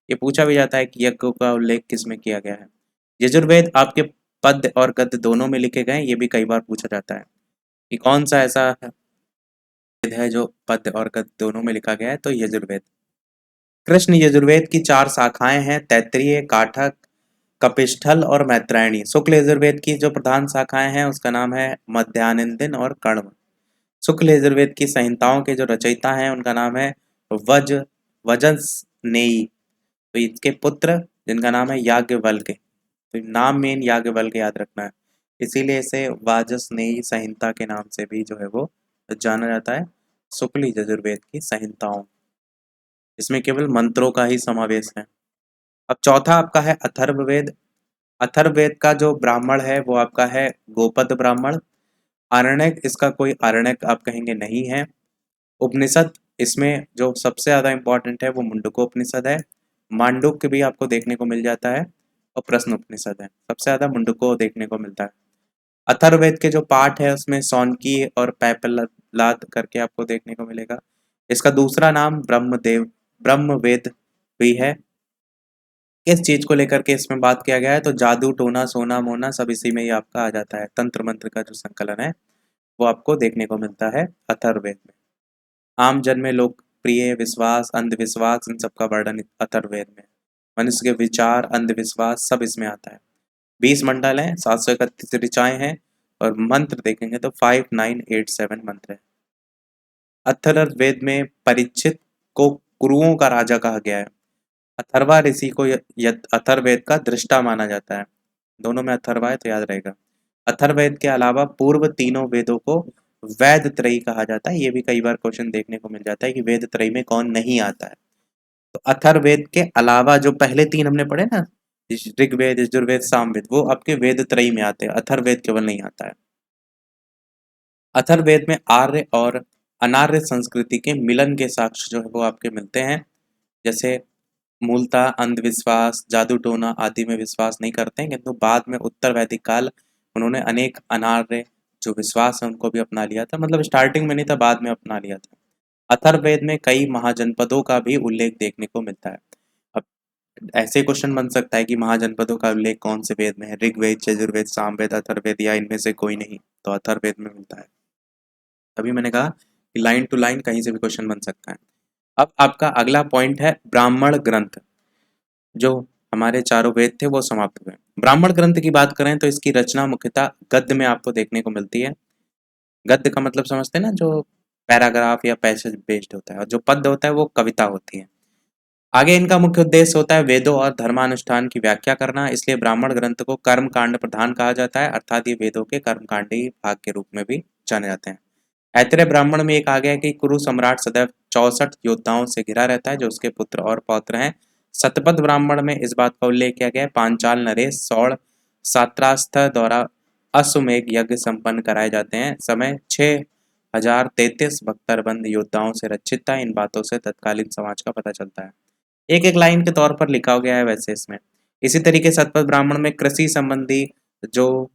Speaker 1: ये पूछा भी जाता है कि यज्ञ का उल्लेख किस में किया गया है। यजुर्वेद आपके पद्य और गद्य दोनों में लिखे गए हैं, ये भी कई बार पूछा जाता है कि कौन सा ऐसा वेद है जो पद्य और गद्य दोनों में लिखा गया है, तो यजुर्वेद। कृष्ण यजुर्वेद की 4 शाखाएं हैं, तैत्तिरीय, काठक, कपिस्थल और मैत्रायणी। शुक्ल यजुर्वेद की जो प्रधान शाखाएं हैं उसका नाम है मध्यान्ह और कण्व। शुक्ल यजुर्वेद की संहिताओं के जो रचयिता हैं उनका नाम है वज वजसनेयी। तो इसके पुत्र जिनका नाम है याज्ञवल्क्य। तो नाम मेन याज्ञवल्क्य याद रखना है, इसीलिए इसे वाजसनेयी संहिता के नाम से भी जो है वो जाना जाता है। शुक्ल यजुर्वेद की संहिताओं, इसमें केवल मंत्रों का ही समावेश है। अब चौथा आपका है अथर्ववेद। अथर्ववेद का जो ब्राह्मण है वो आपका है गोपद ब्राह्मण। आरण्यक, इसका कोई आरण्यक आप कहेंगे नहीं है। उपनिषद, इसमें जो सबसे ज्यादा इंपॉर्टेंट है वो मुंडको उपनिषद है। मांडुक्य भी आपको देखने को मिल जाता है और प्रश्न उपनिषद है, सबसे ज्यादा मुंडको देखने को मिलता है। अथर्ववेद के जो पाठ है उसमें सौनकी और पैपलाद करके आपको देखने को मिलेगा। इसका दूसरा नाम ब्रह्मवेद भी है। किस चीज को लेकर के इसमें बात किया गया है, तो जादू टोना सोना मोना सब इसी में ही आपका आ जाता है। तंत्र मंत्र का जो संकलन है वो आपको देखने को मिलता है अथर्ववेद में। आम जन में लोकप्रिय विश्वास, अंधविश्वास, इन सबका वर्णन अथर्ववेद में। मनुष्य के विचार, अंधविश्वास सब इसमें आता है। 20 मंडल हैं, 731 ऋचाएं हैं और मंत्र देखेंगे तो 5987 मंत्र है। अथर्ववेद में परीक्षित को कुरुओं का राजा कहा गया है। अथर्वा ऋषि को अथर्ववेद का दृष्टा माना जाता है। दोनों में अथर्वा है तो याद रहेगा। अथर्ववेद के अलावा पूर्व तीनों वेदों को वेद त्रयी कहा जाता है। ये भी कई बार क्वेश्चन देखने को मिल जाता है कि वेद त्रयी में कौन नहीं आता है। तो अथर्ववेद के अलावा जो पहले 3 हमने पढ़े ना, ऋग्वेद, यजुर्वेद, सामवेद, वो आपके वेद त्रयी में आते हैं, अथर्ववेद केवल नहीं आता है। अथर्ववेद में आर्य और अनार्य संस्कृति के मिलन के साक्ष्य जो है वो आपके मिलते हैं। जैसे मूलतः अंधविश्वास, जादू टोना आदि में विश्वास नहीं करते हैं, किंतु बाद में उत्तर वैदिक काल उन्होंने अनेक अनार्य जो विश्वास है उनको भी अपना लिया था। मतलब स्टार्टिंग में नहीं था, बाद में अपना लिया था। अथर्ववेद में कई महाजनपदों का भी उल्लेख देखने को मिलता है। अब ऐसे क्वेश्चन बन सकता है कि महाजनपदों का उल्लेख कौन से वेद में है, ऋग्वेद, यजुर्वेद, सामवेद, अथर्ववेद या इनमें से कोई नहीं, तो अथर्ववेद में मिलता है। तभी मैंने कहा कि लाइन टू लाइन कहीं से भी क्वेश्चन बन सकता है। अब आपका अगला पॉइंट है ब्राह्मण ग्रंथ। जो हमारे चारों वेद थे वो समाप्त हुए। ब्राह्मण ग्रंथ की बात करें तो इसकी रचना मुख्यतः गद्य में आपको देखने को मिलती है। गद्य का मतलब समझते हैं ना, जो पैराग्राफ या पैसेज बेस्ड होता है, और जो पद्य होता है वो कविता होती है। आगे इनका मुख्य उद्देश्य होता है वेदों और धर्मानुष्ठान की व्याख्या करना, इसलिए ब्राह्मण ग्रंथ को कर्म कांड प्रधान कहा जाता है, अर्थात ये वेदों के कर्मकांडी भाग के रूप में भी जाने जाते हैं। ऐतरेय ब्राह्मण में एक आ गया कि कुरु सम्राट सदैव 64 योद्धाओं से घिरा रहता है जो उसके पुत्र और पौत्र हैं। शतपथ ब्राह्मण में इस बात का उल्लेख किया गया है, पांचाल नरेश सौड़ सात्रास्थ द्वारा अश्वमेघ यज्ञ संपन्न कराए जाते हैं। समय 6033 बख्तरबंद योद्धाओं से रचित था। इन बातों से तत्कालीन समाज का पता चलता है। एक एक लाइन के तौर पर लिखा गया है वैसे इसमें। इसी तरीके शतपथ ब्राह्मण में कृषि संबंधी जो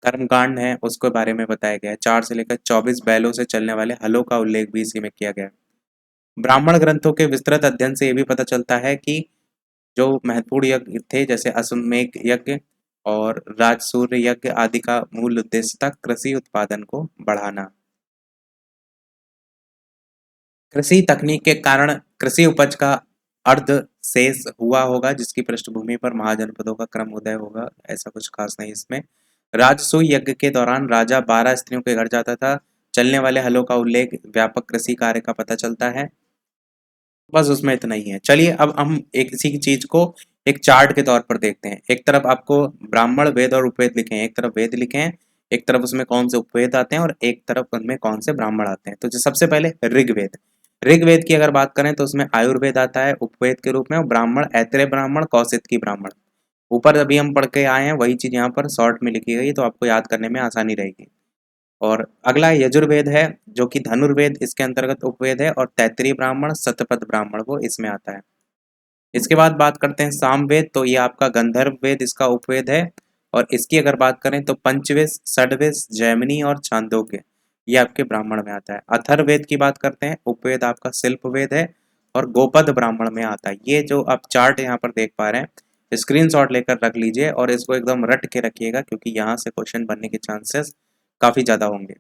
Speaker 1: कर्मकांड है उसके बारे में बताया गया है। 4 से लेकर 24 बैलों से चलने वाले हलों का उल्लेख भी इसी में किया गया है। ब्राह्मण ग्रंथों के विस्तृत अध्ययन से ये भी पता चलता है कि जो महत्वपूर्ण यज्ञ थे जैसे अश्वमेघ यज्ञ और राजसूय यज्ञ आदि का मूल उद्देश्य था कृषि उत्पादन को बढ़ाना। कृषि तकनीक के कारण कृषि उपज का अर्ध शेष हुआ होगा, जिसकी पृष्ठभूमि पर महाजनपदों का क्रम उदय होगा। ऐसा कुछ खास नहीं इसमें। राजसूय यज्ञ के दौरान राजा 12 स्त्रियों के घर जाता था। चलने वाले हलों का उल्लेख व्यापक कृषि कार्य का पता चलता है। बस उसमें इतना ही है। चलिए अब हम एक इसी की चीज को एक चार्ट के तौर पर देखते हैं। एक तरफ आपको ब्राह्मण वेद और उपवेद लिखे हैं, एक तरफ वेद लिखे हैं, एक तरफ उसमें कौन से उपवेद आते हैं और एक तरफ उनमें कौन से ब्राह्मण आते हैं। तो जो सबसे पहले ऋग्वेद। ऋग्वेद की अगर बात करें तो उसमें आयुर्वेद आता है उपवेद के रूप में, और ब्राह्मण ऐतरेय ब्राह्मण, कौशिकी ब्राह्मण। ऊपर अभी हम पढ़ के आए हैं वही चीज यहाँ पर शॉर्ट में लिखी गई, तो आपको याद करने में आसानी रहेगी। और अगला यजुर्वेद है जो कि धनुर्वेद इसके अंतर्गत उपवेद है, और तैत्तिरीय ब्राह्मण, शतपथ ब्राह्मण वो इसमें आता है। इसके बाद बात करते हैं सामवेद, तो ये आपका गंधर्व वेद इसका उपवेद है। और इसकी अगर बात करें तो पंचवेद, षडवेद, जैमिनी और छांदोग्य ये आपके ब्राह्मण में आता है। अथर्ववेद की बात करते हैं, उपवेद आपका शिल्प वेद है और गोपद ब्राह्मण में आता है। ये जो आप चार्ट यहाँ पर देख पा रहे हैं स्क्रीनशॉट लेकर रख लीजिए और इसको एकदम रट के रखिएगा, क्योंकि यहाँ से क्वेश्चन बनने के चांसेस काफी ज्यादा होंगे।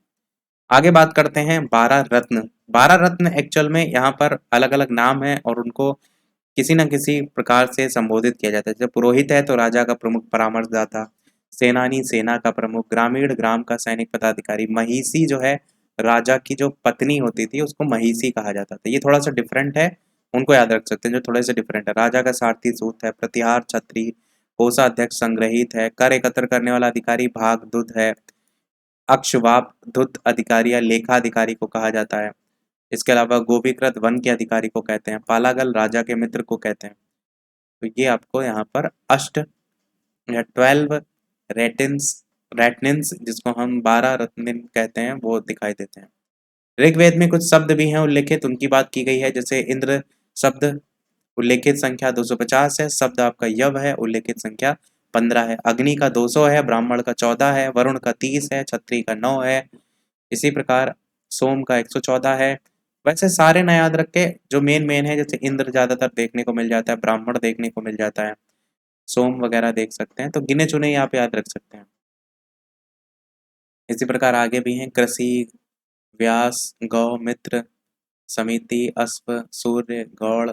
Speaker 1: आगे बात करते हैं 12 रत्न 12 रत्न एक्चुअल में यहाँ पर अलग अलग नाम है और उनको किसी न किसी प्रकार से संबोधित किया जाता है। जैसे पुरोहित है तो राजा का प्रमुख परामर्शदाता, सेनानी सेना का प्रमुख, ग्रामीण ग्राम का सैनिक पदाधिकारी, महिषी जो है राजा की जो पत्नी होती थी उसको महिषी कहा जाता था। ये थोड़ा सा डिफरेंट है, उनको याद रख सकते हैं जो थोड़े से डिफरेंट है। राजा का सारथी सूत है, प्रतिहार छत्री, कोषाध्यक्ष संग्रहित है, कर एकत्र करने वाला अधिकारी भागदूत है, अक्षवाप धुत अधिकारी या लेखा अधिकारी को कहा जाता है। इसके अलावा गोपीकृत वन के अधिकारी को कहते हैं, पालागल राजा के मित्र को कहते हैं। तो ये आपको यहाँ पर अष्ट या 12 रेटिन्स रेटनिन्स जिसको हम 12 रत्न कहते हैं वो दिखाई देते हैं। ऋग्वेद में कुछ शब्द भी हैं उल्लेखित, उनकी बात की गई है। जैसे इंद्र शब्द उल्लेखित संख्या 250 है, शब्द आपका यव है उल्लेखित संख्या 15 है, अग्नि का 200 है, ब्राह्मण का 14 है, वरुण का 30 है, क्षत्रिय का 9 है, इसी प्रकार सोम का 114 है। वैसे सारे ना याद रख के जो मेन है, जैसे इंद्र ज्यादातर देखने को मिल जाता है, ब्राह्मण देखने को मिल जाता है, सोम वगैरह देख सकते हैं, तो गिने चुने ही आप याद रख सकते हैं। इसी प्रकार आगे भी हैं कृषि, व्यास, गौ, मित्र, समिति, अश्व, सूर्य, गौड़,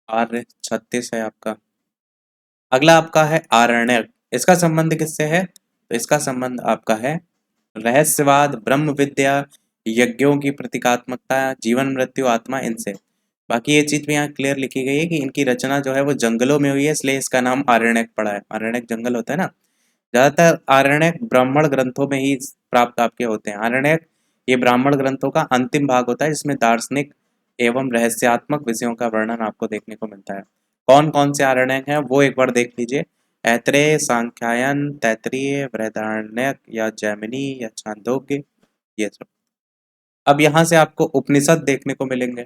Speaker 1: आर्य 36 है आपका। अगला आपका है आरण्यक। इसका संबंध किससे है? तो इसका संबंध आपका है रहस्यवाद, ब्रह्म विद्या, यज्ञों की प्रतीकात्मकता, जीवन मृत्यु आत्मा, इनसे। बाकी ये चीज भी यहाँ क्लियर लिखी गई है कि इनकी रचना जो है वो जंगलों में हुई है, इसलिए इसका नाम आरण्यक पड़ा है। आरण्यक जंगल होता है ना, ज्यादातर आरण्यक ब्राह्मण ग्रंथों में ही प्राप्त आपके होते हैं। आरण्यक ये ब्राह्मण ग्रंथों का अंतिम भाग होता है जिसमें दार्शनिक एवं रहस्यात्मक विषयों का वर्णन आपको देखने को मिलता है। कौन कौन से आरण्यक हैं वो एक बार देख लीजिए। ऐत्रेय, सांख्यायन, तैत्तिरीय, बृहदारण्यक या जैमिनी या छांदोग्य, ये सब। अब यहाँ से आपको उपनिषद देखने को मिलेंगे।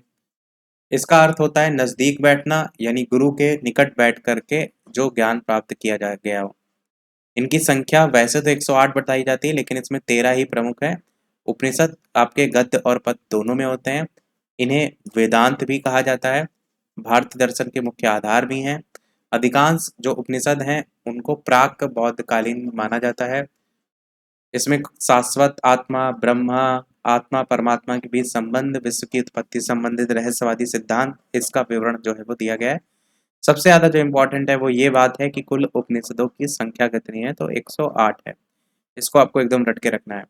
Speaker 1: इसका अर्थ होता है नजदीक बैठना, यानी गुरु के निकट बैठ करके जो ज्ञान प्राप्त किया जा गया हो। इनकी संख्या वैसे तो 108 बताई जाती है, लेकिन इसमें 13 ही प्रमुख है। उपनिषद आपके गद्य और पद्य दोनों में होते हैं। इन्हें वेदांत भी कहा जाता है, भारतीय दर्शन के मुख्य आधार भी हैं। अधिकांश जो उपनिषद हैं उनको प्राक बौद्धकालीन माना जाता है। इसमें शाश्वत आत्मा, ब्रह्मा, आत्मा परमात्मा के बीच संबंध, विश्व की उत्पत्ति संबंधित रहस्यवादी सिद्धांत, इसका विवरण जो है वो दिया गया है। सबसे ज्यादा जो इम्पोर्टेंट है वो ये बात है कि कुल उपनिषदों की संख्या कितनी है, तो 108 है। इसको आपको एकदम रट के रखना है।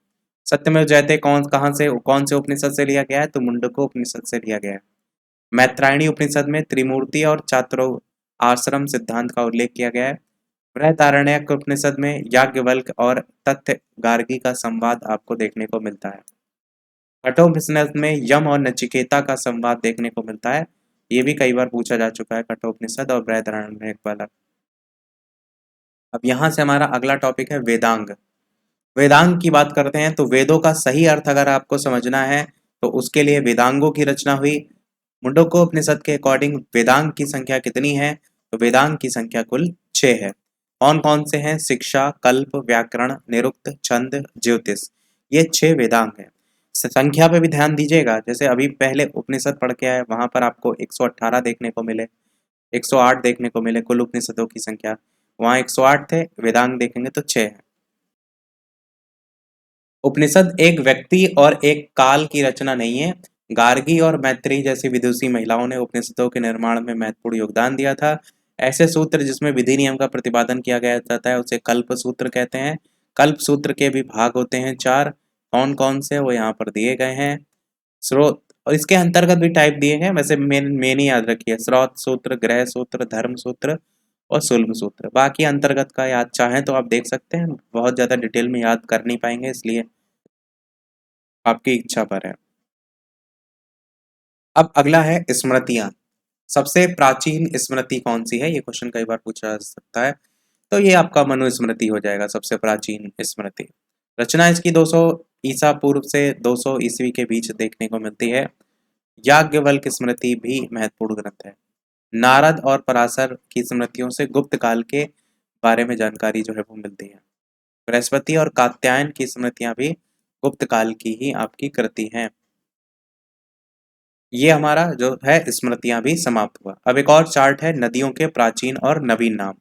Speaker 1: सत्यमेव जयते कौन से उपनिषद से लिया गया है, तो मुंडको उपनिषद से लिया गया है। मैत्रायणी उपनिषद में त्रिमूर्ति और चातुर आश्रम सिद्धांत का उल्लेख किया गया है। बृहदारण्यक उपनिषद में याज्ञवल्क्य और तथ्य गार्गी का संवाद आपको देखने को मिलता है। कठोपनिषद में यम और नचिकेता का संवाद देखने को मिलता है। ये भी कई बार पूछा जा चुका है, कठोपनिषद और बृहदारण्यक वाला। अब यहाँ से हमारा अगला टॉपिक है वेदांग। वेदांग की बात करते हैं तो वेदों का सही अर्थ अगर आपको समझना है तो उसके लिए वेदांगों की रचना हुई। मुंडको उपनिषद के अकॉर्डिंग वेदांग की संख्या कितनी है, तो वेदांग की संख्या कुल 6 है। कौन कौन से हैं? शिक्षा, कल्प, व्याकरण, निरुक्त, छंद, ज्योतिष, ये 6 वेदांग हैं। संख्या पे भी ध्यान दीजिएगा। जैसे अभी पहले उपनिषद पढ़ के आए, वहां पर आपको 118 देखने को मिले, 108 देखने को मिले कुल उपनिषदों की संख्या, वहां 108 थे, वेदांग देखेंगे तो 6 है। उपनिषद एक व्यक्ति और एक काल की रचना नहीं है। गार्गी और मैत्री जैसी विदुषी महिलाओं ने उपनिषदों के निर्माण में महत्वपूर्ण योगदान दिया था। ऐसे सूत्र जिसमें विधि नियम का प्रतिपादन किया गया जाता है उसे कल्प सूत्र कहते हैं। कल्प सूत्र के भी भाग होते हैं 4। कौन कौन से वो यहाँ पर दिए गए हैं। स्रोत, और इसके अंतर्गत भी टाइप दिए गए, वैसे मेन ही याद रखिए, स्रोत सूत्र, ग्रह सूत्र, धर्म सूत्र और सुलभ सूत्र। बाकी अंतर्गत का याद चाहें तो आप देख सकते हैं, बहुत ज्यादा डिटेल में याद कर नहीं पाएंगे, इसलिए आपकी इच्छा पर है। अब अगला है स्मृतियां। सबसे प्राचीन स्मृति कौन सी है, ये क्वेश्चन कई बार पूछा जा सकता है। तो ये आपका मनुस्मृति हो जाएगा, सबसे प्राचीन स्मृति। रचना इसकी 200 ईसा पूर्व से 200 ईस्वी के बीच देखने को मिलती है। याज्ञवल्क्य स्मृति भी महत्वपूर्ण ग्रंथ है। नारद और पराशर की स्मृतियों से गुप्त काल के बारे में जानकारी जो है वो मिलती है। बृहस्पति और कात्यायन की स्मृतियां भी गुप्त काल की ही आपकी कृति हैं। ये हमारा जो है स्मृतियां भी समाप्त हुआ। अब एक और चार्ट है नदियों के प्राचीन और नवीन नाम।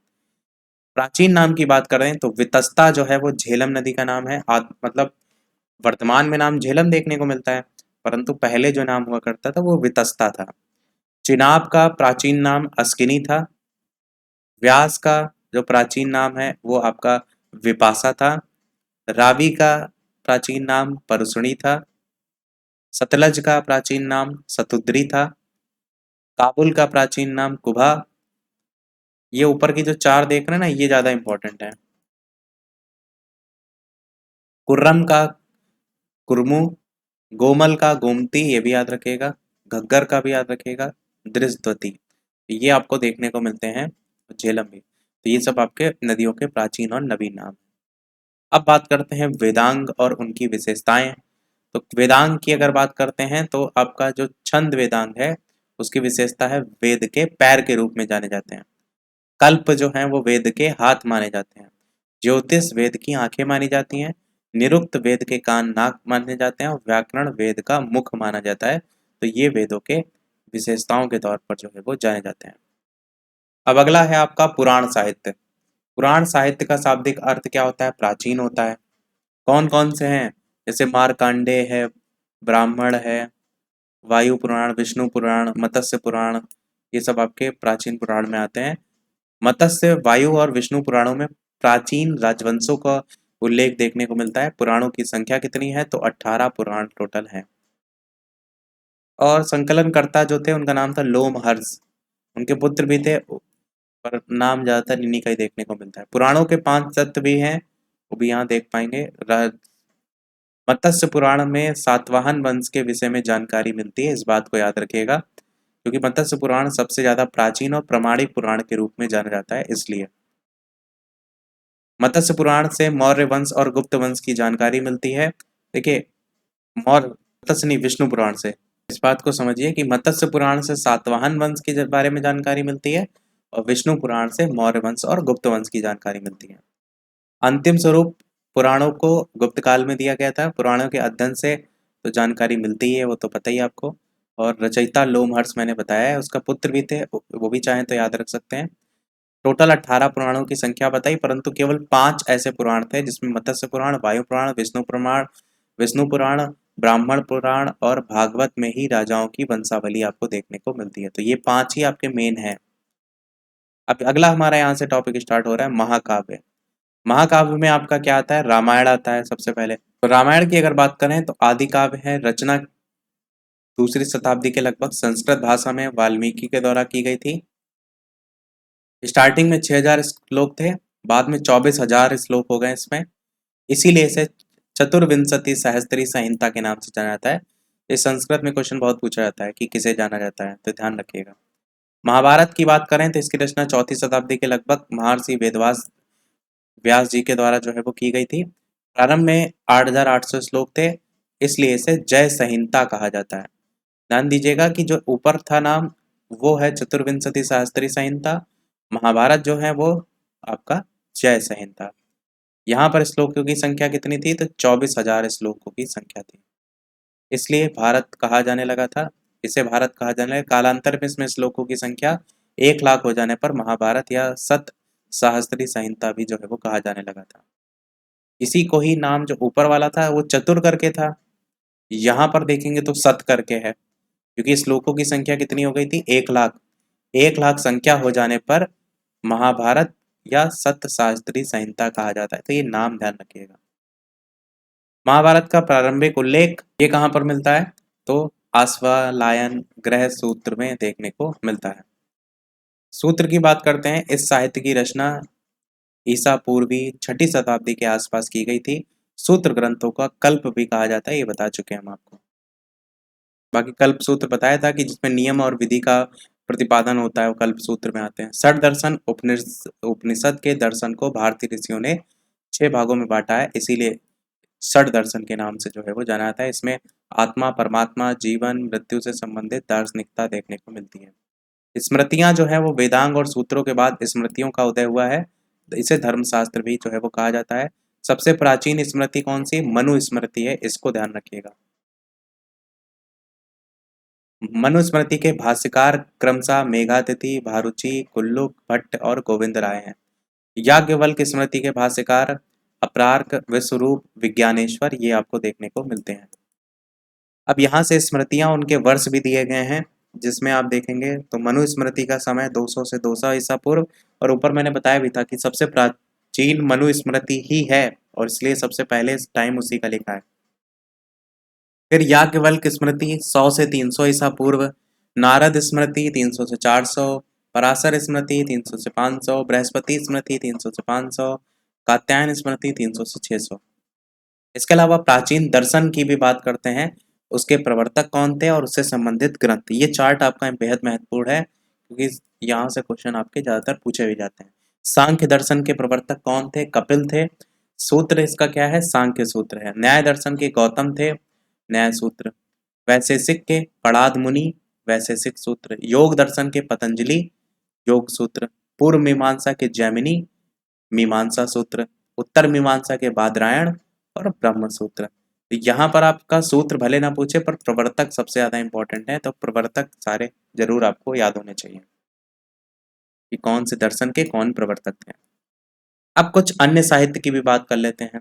Speaker 1: प्राचीन नाम की बात करें तो वितस्ता जो है वो झेलम नदी का नाम है। मतलब वर्तमान में नाम झेलम देखने को मिलता है, परंतु पहले जो नाम हुआ करता था वो वितस्ता था। चिनाब का प्राचीन नाम अस्किनी था। व्यास का जो प्राचीन नाम है वो आपका विपासा था। रावी का प्राचीन नाम परसुणी था। सतलज का प्राचीन नाम सतुद्री था। काबुल का प्राचीन नाम कुभा। ये ऊपर की जो चार देख रहे हैं ना, ये ज्यादा इंपॉर्टेंट है। कुर्रम का कुर्मू, गोमल का गोमती, ये भी याद रखिएगा। घग्गर का भी याद रखिएगा। दृष्टवती, ये आपको देखने को मिलते हैं। झेलम भी। तो ये सब आपके नदियों के प्राचीन और नवीन नाम। अब बात करते हैं वेदांग और उनकी विशेषताएं। तो वेदांग की अगर बात करते हैं तो आपका जो छंद वेदांग है उसकी विशेषता है वेद के पैर के रूप में जाने जाते हैं। कल्प जो है वो वेद के हाथ माने जाते हैं। ज्योतिष वेद की आंखें मानी जाती हैं। निरुक्त वेद के कान नाक माने जाते हैं और व्याकरण वेद का मुख माना जाता है। तो ये वेदों के विशेषताओं के तौर पर जो है वो जाने जाते हैं। अब अगला है आपका पुराण साहित्य। पुराण साहित्य का शाब्दिक अर्थ क्या होता है? प्राचीन होता है। कौन कौन से हैं? जैसे मार्कंडेय है, ब्राह्मण है, वायु पुराण, विष्णु पुराण, मत्स्य पुराण, ये सब आपके प्राचीन पुराण में आते हैं। मत्स्य, वायु और विष्णु पुराणों में प्राचीन राजवंशों का उल्लेख देखने को मिलता है। पुराणों की संख्या कितनी है? तो 18 पुराण टोटल है। और संकलनकर्ता जो थे उनका नाम था लोमहर्ष। उनके पुत्र भी थे, पर नाम ज्यादातर इन्हीं का ही देखने को मिलता है। पुराणों के 5 तत्व भी हैं, वो भी यहाँ देख पाएंगे। मत्स्य पुराण में सातवाहन वंश के विषय में जानकारी मिलती है, इस बात को याद रखिएगा, क्योंकि मत्स्य पुराण सबसे ज्यादा प्राचीन और प्रामाणिक पुराण के रूप में जाना जाता है। इसलिए मत्स्य पुराण से मौर्य वंश और गुप्त वंश की जानकारी मिलती है। देखिए, मौर्य मत्स्य नहीं, विष्णु पुराण से। इस बात को समझिए कि मत्स्य पुराण से सातवाहन वंश के बारे में जानकारी मिलती है और विष्णु पुराण से मौर्य वंश और गुप्त वंश की जानकारी मिलती है। अंतिम स्वरूप पुराणों को गुप्त काल में दिया गया था। पुराणों के अध्ययन से तो जानकारी मिलती ही है, वो तो पता ही है आपको। और रचयिता लोमहर्ष मैंने बताया है, उसका पुत्र भी थे, वो भी चाहें तो याद रख सकते हैं। टोटल 18 पुराणों की संख्या बताई, परंतु केवल 5 ऐसे पुराण थे जिसमें मत्स्य पुराण, वायु पुराण, विष्णु पुराण, ब्राह्मण पुराण और भागवत में ही राजाओं की वंशावली आपको देखने को मिलती है। तो ये 5 ही आपके मेन हैं। अब अगला हमारा यहाँ से टॉपिक स्टार्ट हो रहा है महाकाव्य। महाकाव्य में आपका क्या आता है? रामायण आता है सबसे पहले। तो रामायण की अगर बात करें तो आदि काव्य है। रचना 2री शताब्दी के लगभग, संस्कृत भाषा में वाल्मीकि के द्वारा की गई थी। स्टार्टिंग में 6000 श्लोक थे, बाद में 24,000 श्लोक हो गए इसमें। इसीलिए इसे चतुर्विंशति सहस्त्री संहिता के नाम से जाना जाता है। इस संस्कृत में क्वेश्चन बहुत पूछा जाता है कि किसे जाना जाता है, तो ध्यान रखिएगा। महाभारत की बात करें तो इसकी रचना 4वीं शताब्दी के लगभग महर्षि वेदव्यास व्यास जी के द्वारा जो है वो की गई थी। प्रारंभ में 8800 श्लोक थे, इसलिए इसे जय संहिता कहा जाता है। ध्यान दीजिएगा कि जो ऊपर था नाम वो है चतुर्विंशति सहस्त्री संहिता, महाभारत जो है वो आपका जय संहिता। यहाँ पर श्लोकों की संख्या कितनी थी? तो 24,000 श्लोकों की संख्या थी, इसलिए भारत कहा जाने लगा था। इसे भारत कहा जाने लगा। कालांतर में इसमें श्लोकों की संख्या 1,00,000 हो जाने पर महाभारत या सत सहस्त्री संहिता भी जो है वो कहा जाने लगा था। इसी को ही नाम जो ऊपर वाला था वो चतुर करके था, यहाँ पर देखेंगे तो सत करके है, क्योंकि श्लोकों की संख्या कितनी हो गई थी? 1,00,000। 1,00,000 संख्या हो जाने पर महाभारत या सत शास्त्री संहिता कहा जाता है। तो ये नाम ध्यान रखिएगा। महाभारत का प्रारंभिक उल्लेख ये कहाँ पर मिलता है? तो आश्वालायन ग्रह सूत्र में देखने को मिलता है। सूत्र की बात करते हैं। इस साहित्य की रचना ईसा पूर्वी 6ठी शताब्दी के आसपास की गई थी। सूत्र ग्रंथों का कल्प भी कहा जाता है, ये बता चुके हैं हम आपको। बाकी कल्प सूत्र बताया था कि जिसमें नियम और विधि का प्रतिपादन होता है, वो कल्प सूत्र में आते हैं। षड दर्शन उपनिषद के दर्शन को भारतीय ऋषियों ने 6 भागों में बांटा है, इसीलिए षड दर्शन के नाम से जो है वो जाना जाता है। इसमें आत्मा, परमात्मा, जीवन, मृत्यु से संबंधित दार्शनिकता देखने को मिलती है। स्मृतियां जो है वो वेदांग और सूत्रों के बाद स्मृतियों का उदय हुआ है, तो इसे धर्मशास्त्र भी जो है वो कहा जाता है। सबसे प्राचीन स्मृति कौन सी? मनुस्मृति है, इसको ध्यान रखिएगा। मनुस्मृति के भाष्यकार क्रमशः मेघातिथि, भारुचि, कुल्लुक भट्ट और गोविंद राय हैं। याज्ञवल्क्य स्मृति के भाष्यकार अपरार्क, विश्वरूप, विज्ञानेश्वर, ये आपको देखने को मिलते हैं। अब यहाँ से स्मृतियां, उनके वर्ष भी दिए गए हैं, जिसमें आप देखेंगे तो मनुस्मृति का समय 200 से 200 ईसा पूर्व, और ऊपर मैंने बताया भी था कि सबसे प्राचीन मनुस्मृति ही है और इसलिए सबसे पहले टाइम उसी का लिखा है। फिर याज्ञवल्क्य स्मृति 100 से 300 ईसा पूर्व, नारद स्मृति 300 से 400, पराशर स्मृति 300 से 500, बृहस्पति स्मृति 300 से 500, कात्यायन स्मृति 300 से 600। इसके अलावा प्राचीन दर्शन की भी बात करते हैं, उसके प्रवर्तक कौन थे और उससे संबंधित ग्रंथ। ये चार्ट आपका बेहद महत्वपूर्ण है क्योंकि यहाँ से क्वेश्चन आपके ज्यादातर पूछे भी जाते हैं। सांख्य दर्शन के प्रवर्तक कौन थे? कपिल थे। सूत्र इसका क्या है? सांख्य सूत्र है। न्याय दर्शन के गौतम थे, न्याय सूत्र। वैशेषिक के पड़ाद मुनि, वैशेषिक सूत्र। योग दर्शन के पतंजलि, योग सूत्र। पूर्व मीमांसा के जैमिनी, मीमांसा सूत्र। उत्तर मीमांसा के बादरायण और ब्रह्म सूत्र। तो यहाँ पर आपका सूत्र भले ना पूछे पर प्रवर्तक सबसे ज्यादा इंपॉर्टेंट है, तो प्रवर्तक सारे जरूर आपको याद होने चाहिए कि कौन से दर्शन के कौन प्रवर्तक थे। अब कुछ अन्य साहित्य की भी बात कर लेते हैं।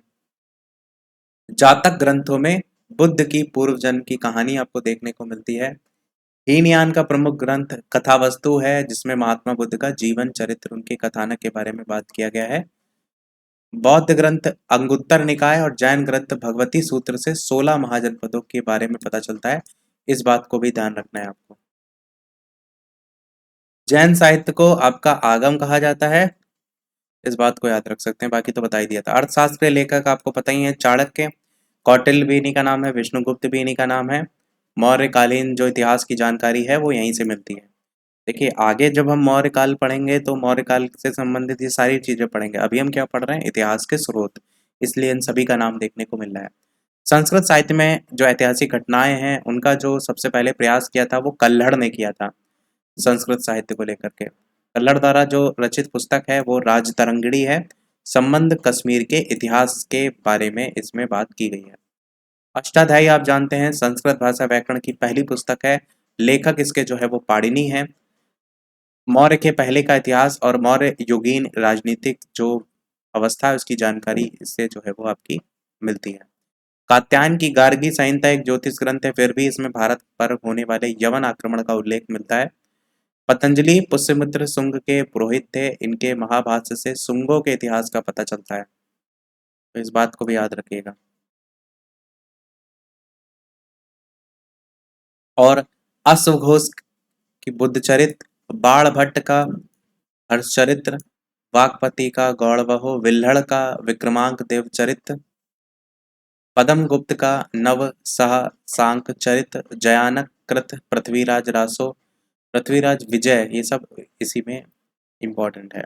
Speaker 1: जातक ग्रंथों में बुद्ध की पूर्व जन्म की कहानी आपको देखने को मिलती है। हीनयान का प्रमुख ग्रंथ कथावस्तु है, जिसमें महात्मा बुद्ध का जीवन चरित्र, उनके कथानक के बारे में बात किया गया है। बौद्ध ग्रंथ अंगुत्तर निकाय और जैन ग्रंथ भगवती सूत्र से 16 महाजनपदों के बारे में पता चलता है। इस बात को भी ध्यान रखना है आपको। जैन साहित्य को आपका आगम कहा जाता है, इस बात को याद रख सकते हैं, बाकी तो बता ही दिया था। अर्थशास्त्र के लेखक आपको पता ही है, चाणक्य। कौटिल्य भी इन्हीं का नाम है, विष्णुगुप्त भी इन्हीं का नाम है। मौर्यकालीन जो इतिहास की जानकारी है वो यहीं से मिलती है। देखिए आगे जब हम मौर्य काल पढ़ेंगे तो मौर्य काल से संबंधित ये सारी चीजें पढ़ेंगे। अभी हम क्या पढ़ रहे हैं? इतिहास के स्रोत, इसलिए इन सभी का नाम देखने को मिल रहा है। संस्कृत साहित्य में जो ऐतिहासिक घटनाएं हैं उनका जो सबसे पहले प्रयास किया था वो कल्हड़ ने किया था, संस्कृत साहित्य को लेकर के। कल्हड़ द्वारा जो रचित पुस्तक है वो राजतरंगिणी है। संबंध कश्मीर के इतिहास के बारे में इसमें बात की गई है। अष्टाध्यायी आप जानते हैं, संस्कृत भाषा व्याकरण की पहली पुस्तक है। लेखक इसके जो है वो पाणिनि है। मौर्य के पहले का इतिहास और मौर्य युगीन राजनीतिक जो अवस्था है उसकी जानकारी इससे जो है वो आपकी मिलती है। कात्यायन की गार्गी संहिता एक ज्योतिष ग्रंथ है, फिर भी इसमें भारत पर होने वाले यवन आक्रमण का उल्लेख मिलता है। पतंजलि पुष्यमित्र शुंग के पुरोहित थे, इनके महाभाष्य से शुंगों के इतिहास का पता चलता है, तो इस बात को भी याद रखिएगा। और अश्वघोष की बुद्धचरित, बाण भट्ट का हर्षचरित्र, वाकपति का गौड़वहो, विल्हड़ का विक्रमांक देवचरित, पदम गुप्त का नव सांक चरित, जयानक कृत पृथ्वीराज रासो, पृथ्वीराज विजय, ये सब इसी में इम्पोर्टेंट है।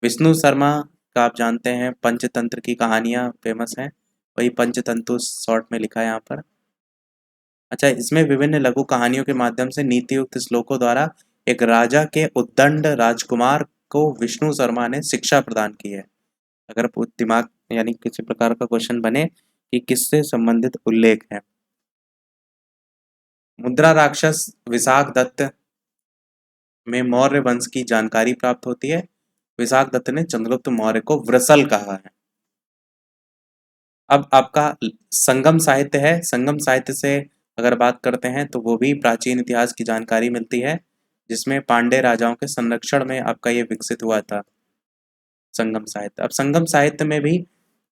Speaker 1: विष्णु शर्मा का आप जानते हैं पंचतंत्र की कहानियां फेमस हैं, वही पंचतंतु शॉर्ट में लिखा है यहाँ पर। अच्छा, इसमें विभिन्न लघु कहानियों के माध्यम से नीतियुक्त श्लोकों द्वारा एक राजा के उद्दंड राजकुमार को विष्णु शर्मा ने शिक्षा प्रदान की है। अगर दिमाग यानी किसी प्रकार का क्वेश्चन बने कि किससे संबंधित उल्लेख है। मुद्रा राक्षस विशाख दत्त में मौर्य वंश की जानकारी प्राप्त होती है। विशाख दत्त ने चंद्रगुप्त मौर्य को वृषल कहा है। अब आपका संगम साहित्य है। संगम साहित्य से अगर बात करते हैं तो वो भी प्राचीन इतिहास की जानकारी मिलती है, जिसमें पांड्य राजाओं के संरक्षण में आपका ये विकसित हुआ था संगम साहित्य। अब संगम साहित्य में भी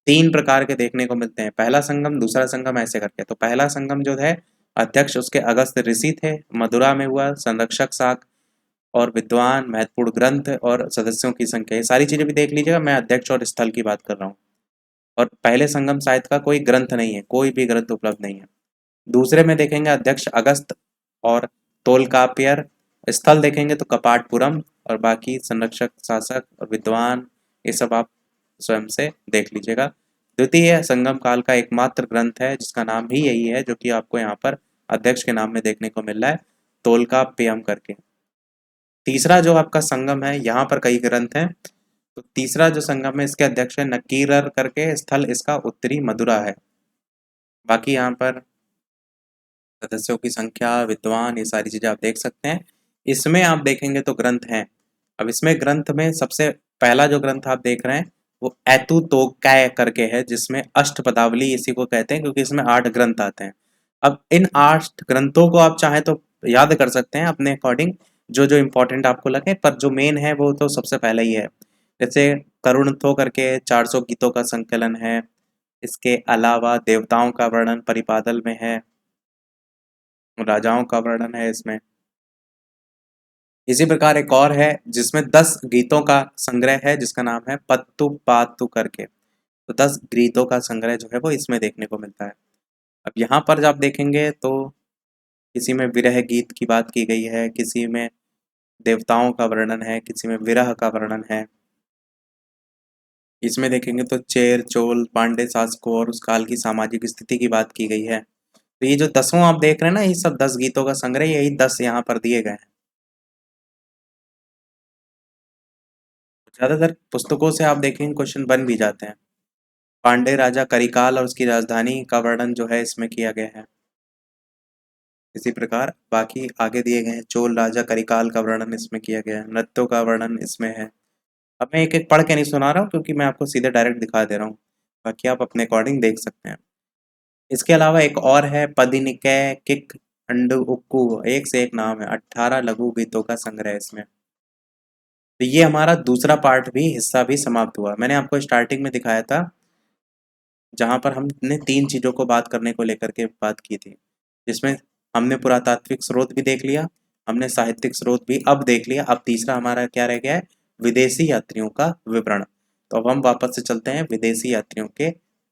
Speaker 1: 3 प्रकार के देखने को मिलते हैं, पहला संगम, दूसरा संगम, ऐसे करके। तो पहला संगम जो है अध्यक्ष उसके अगस्त्य ऋषि थे, मदुरा में हुआ। संरक्षक शाक और विद्वान, महत्वपूर्ण ग्रंथ और सदस्यों की संख्या, ये सारी चीजें भी देख लीजिएगा। मैं अध्यक्ष और स्थल की बात कर रहा हूँ। और पहले संगम साहित्य का कोई ग्रंथ नहीं है, कोई भी ग्रंथ उपलब्ध नहीं है। दूसरे में देखेंगे अध्यक्ष अगस्त और तोलकाप्यर। स्थल देखेंगे तो कपाटपुरम, और बाकी संरक्षक, शासक और विद्वान, ये सब आप स्वयं से देख लीजिएगा। द्वितीय संगम काल का एकमात्र ग्रंथ है जिसका नाम भी यही है, जो कि आपको यहाँ पर अध्यक्ष के नाम में देखने को मिल रहा है, तोलकाप्यम करके। तीसरा जो आपका संगम है, यहाँ पर कई ग्रंथ हैं, तो तीसरा जो संगम है इसके अध्यक्ष है नकीरर करके। स्थल इसका उत्तरी मदुरा है। बाकी यहाँ पर सदस्यों की संख्या, विद्वान, ये सारी चीजें आप देख सकते हैं। इसमें आप देखेंगे तो ग्रंथ हैं। अब इसमें ग्रंथ में सबसे पहला जो ग्रंथ आप देख रहे हैं वो एतु तोकाय करके है, जिसमें अष्टपदावली इसी को कहते हैं, क्योंकि इसमें 8 ग्रंथ आते हैं। अब इन 8 ग्रंथों को आप चाहे तो याद कर सकते हैं अपने अकॉर्डिंग, जो जो इम्पोर्टेंट आपको लगे, पर जो मेन है वो तो सबसे पहले ही है। जैसे करुणथो करके 400 गीतों का संकलन है। इसके अलावा देवताओं का वर्णन परिपादल में है, राजाओं का वर्णन है इसमें। इसी प्रकार एक और है जिसमें 10 गीतों का संग्रह है, जिसका नाम है पत्तु पातु करके। तो 10 गीतों का संग्रह जो है वो इसमें देखने को मिलता है। अब यहाँ पर जब आप देखेंगे तो किसी में विरह गीत की बात की गई है, किसी में देवताओं का वर्णन है, किसी में विरह का वर्णन है। इसमें देखेंगे तो चेर चोल पांडे शासकों और उस काल की सामाजिक स्थिति की बात की गई है। तो ये जो 10वां आप देख रहे हैं ना, ये सब 10 गीतों का संग्रह, यही 10 यहाँ पर दिए गए हैं। ज्यादातर पुस्तकों से आप देखेंगे क्वेश्चन बन भी जाते हैं। पांडे राजा करिकाल और उसकी राजधानी का वर्णन जो है इसमें किया गया है। इसी प्रकार बाकी आगे दिए गए हैं, चोल राजा करिकाल का वर्णन इसमें किया गया है, नृत्यों का वर्णन इसमें है। अब मैं एक एक पढ़ के नहीं सुना रहा हूँ, क्योंकि मैं आपको सीधे डायरेक्ट दिखा दे रहा हूँ, बाकी आप अपने अकॉर्डिंग देख सकते हैं। इसके अलावा एक और है पदिनिकै किक अंडु उक्कू, एक से एक नाम है, 18 लघु गीतों का संग्रह है इसमें। तो ये हमारा दूसरा पार्ट भी हिस्सा भी समाप्त हुआ। मैंने आपको स्टार्टिंग में दिखाया था, जहाँ पर हमने 3 चीज़ों को बात करने को लेकर के बात की थी, जिसमें हमने पुरातात्विक स्रोत भी देख लिया, हमने साहित्यिक स्रोत भी अब देख लिया। अब तीसरा हमारा क्या रह गया है, विदेशी यात्रियों का विवरण। तो अब हम वापस से चलते हैं विदेशी यात्रियों के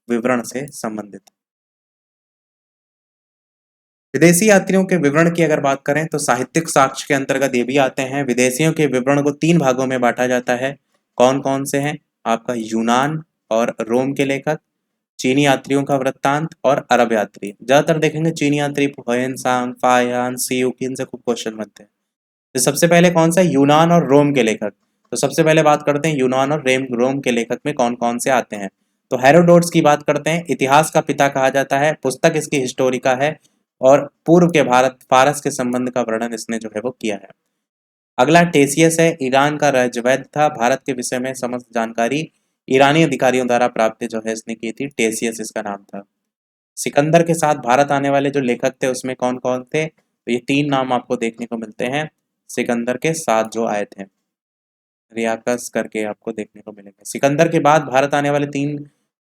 Speaker 1: विवरण से संबंधित। विदेशी यात्रियों के विवरण की अगर बात करें तो साहित्यिक साक्ष्य के अंतर्गत ये भी आते हैं। विदेशियों के विवरण को 3 भागों में बांटा जाता है। कौन कौन से हैं, आपका यूनान और रोम के लेखक, चीनी यात्रियों का वृत्तांत और अरब यात्री। ज्यादातर देखेंगे चीनी यात्री हुएनसांग, फायान, सियूकी, इनसे खूब क्वेश्चन बनते हैं। तो सबसे पहले कौन सा, यूनान और रोम के लेखक। तो सबसे पहले बात करते हैं यूनान और रोम के लेखक में कौन कौन से आते हैं। तो हेरोडोट्स की बात करते हैं, इतिहास का पिता कहा जाता है, पुस्तक इसकी हिस्टोरिका है, और पूर्व के भारत फारस के संबंध का वर्णन इसने जो है वो किया है। अगला टेसियस है, ईरान का राजवैद्य था, भारत के विषय में समस्त जानकारी ईरानी अधिकारियों द्वारा प्राप्त जो है इसने की थी, टेसियस इसका नाम था। सिकंदर के साथ भारत आने वाले जो लेखक थे उसमें कौन कौन थे, तो ये 3 नाम आपको देखने को मिलते हैं सिकंदर के साथ जो आए थे, रियाकस करके आपको देखने को मिलेंगे। सिकंदर के बाद भारत आने वाले 3